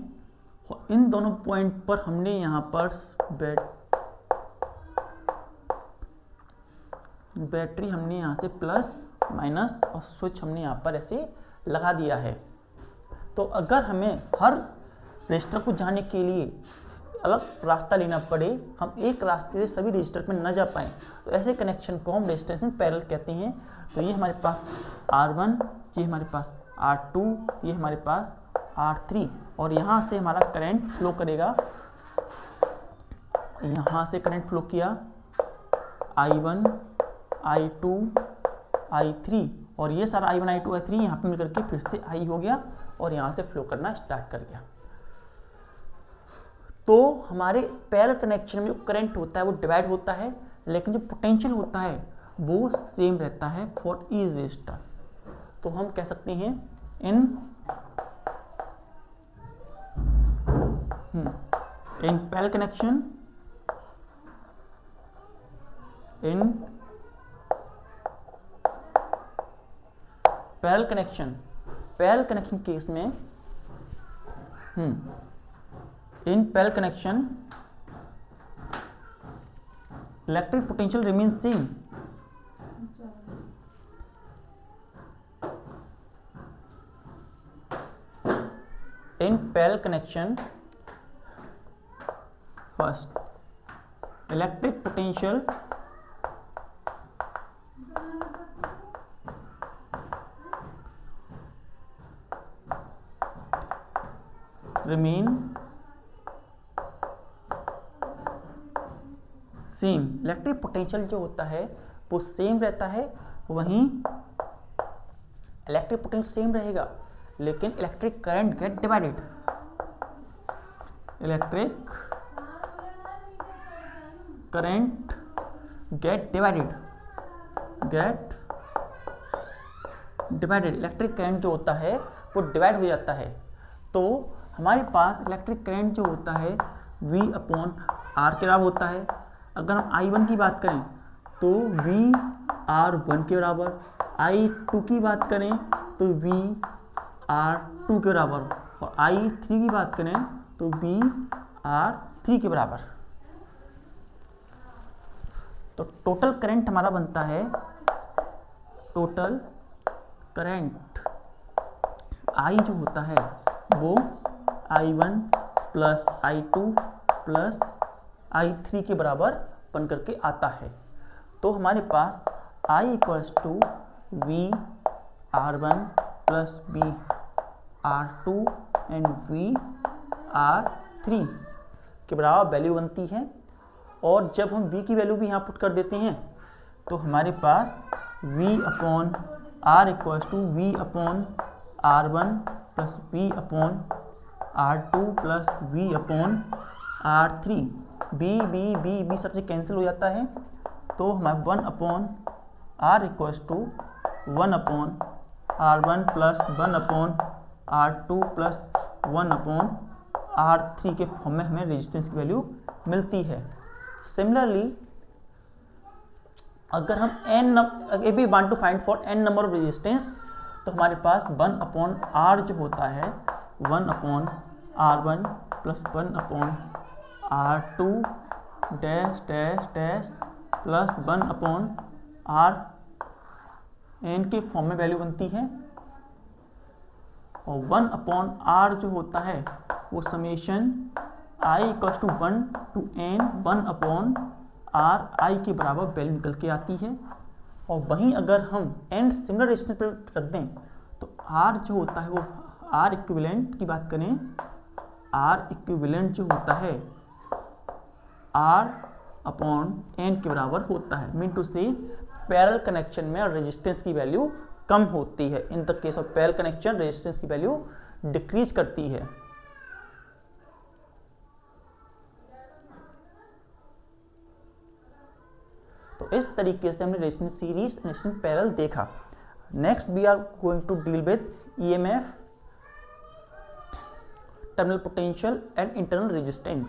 Speaker 1: इन दोनों पॉइंट पर हमने यहाँ पर बैटरी हमने यहाँ से प्लस माइनस और स्विच हमने यहाँ पर ऐसे लगा दिया है। तो अगर हमें हर रजिस्टर को जाने के लिए अलग रास्ता लेना पड़े, हम एक रास्ते से सभी रजिस्टर में न जा पाएँ, तो ऐसे कनेक्शन को हम रेजिस्टेंस में पैरेलल कहते हैं। तो ये हमारे पास R1, ये हमारे पास R2, ये हमारे पास R3, और यहाँ से हमारा करंट फ्लो करेगा। यहाँ से करंट फ्लो किया I1, I2, I3 और ये सारा I1 I2 I3 यहाँ पे मिलकर के फिर से I हो गया और यहाँ से फ्लो करना स्टार्ट कर गया। तो हमारे पैरेलल कनेक्शन में जो करंट होता है वो डिवाइड होता है, लेकिन जो पोटेंशियल होता है वो सेम रहता है फॉर ईच रेजिस्टर। तो हम कह सकते हैं in parallel connection, in parallel connection case में in parallel connection electric potential remains same. In parallel connection, first electric potential remain same. Electric potential जो होता है वो सेम रहता है, वहीं इलेक्ट्रिक पोटेंशियल सेम रहेगा लेकिन electric current gate divided. Electric current gate divided, electric current जो होता है वो डिवाइड हो जाता है। तो हमारे पास इलेक्ट्रिक करंट जो होता है V अपॉन R के बराबर होता है। अगर हम I1 की बात करें तो V R1 के बराबर, I2 की बात करें तो V R2 के बराबर और I3 की बात करें तो V R3 के बराबर। तो टोटल करंट हमारा बनता है, टोटल करंट I जो होता है वो I1 plus I2 plus I3 के बराबर बन करके आता है। तो हमारे पास I equals to V R1 plus V R2 and V R3 के बराबर वैल्यू बनती है। और जब हम V की वैल्यू भी यहाँ पुट कर देते हैं तो हमारे पास V upon R equals to V upon R1 plus V upon R2 plus V upon R3, B सबसे कैंसिल हो जाता है। तो हमारे 1 upon R equals to 1 upon R1 plus 1 upon R2 plus 1 upon R3 के फॉर्म में हमें resistance की वैल्यू मिलती है। सिमिलरली अगर हम if we want to find for n number of resistance तो हमारे पास 1 अपॉन R जो होता है 1 upon R1 plus 1 upon R2 dash dash dash plus 1 upon RN के फॉर्म में वैल्यू बनती है। और 1 अपॉन R जो होता है वो summation I equals to 1 to n 1 upon R I के बराबर वैल्यू निकल के आती है। और वहीं अगर हम n सिमिलर रेजिस्टेंस पर रख दें तो R जो होता है वो R इक्विवेलेंट की बात करें, R इक्विवेलेंट जो होता है R अपॉन n के बराबर होता है। मीन टू से पैरेलल कनेक्शन में रेजिस्टेंस की वैल्यू कम होती है। In the case of parallel connection resistance की वैल्यू डिक्रीज करती है। तो इस तरीके से हमने रेजिस्टेंस सीरीज रेजिस्टेंस पैरेलल देखा। Next we are going to deal with EMF, terminal potential and internal resistance.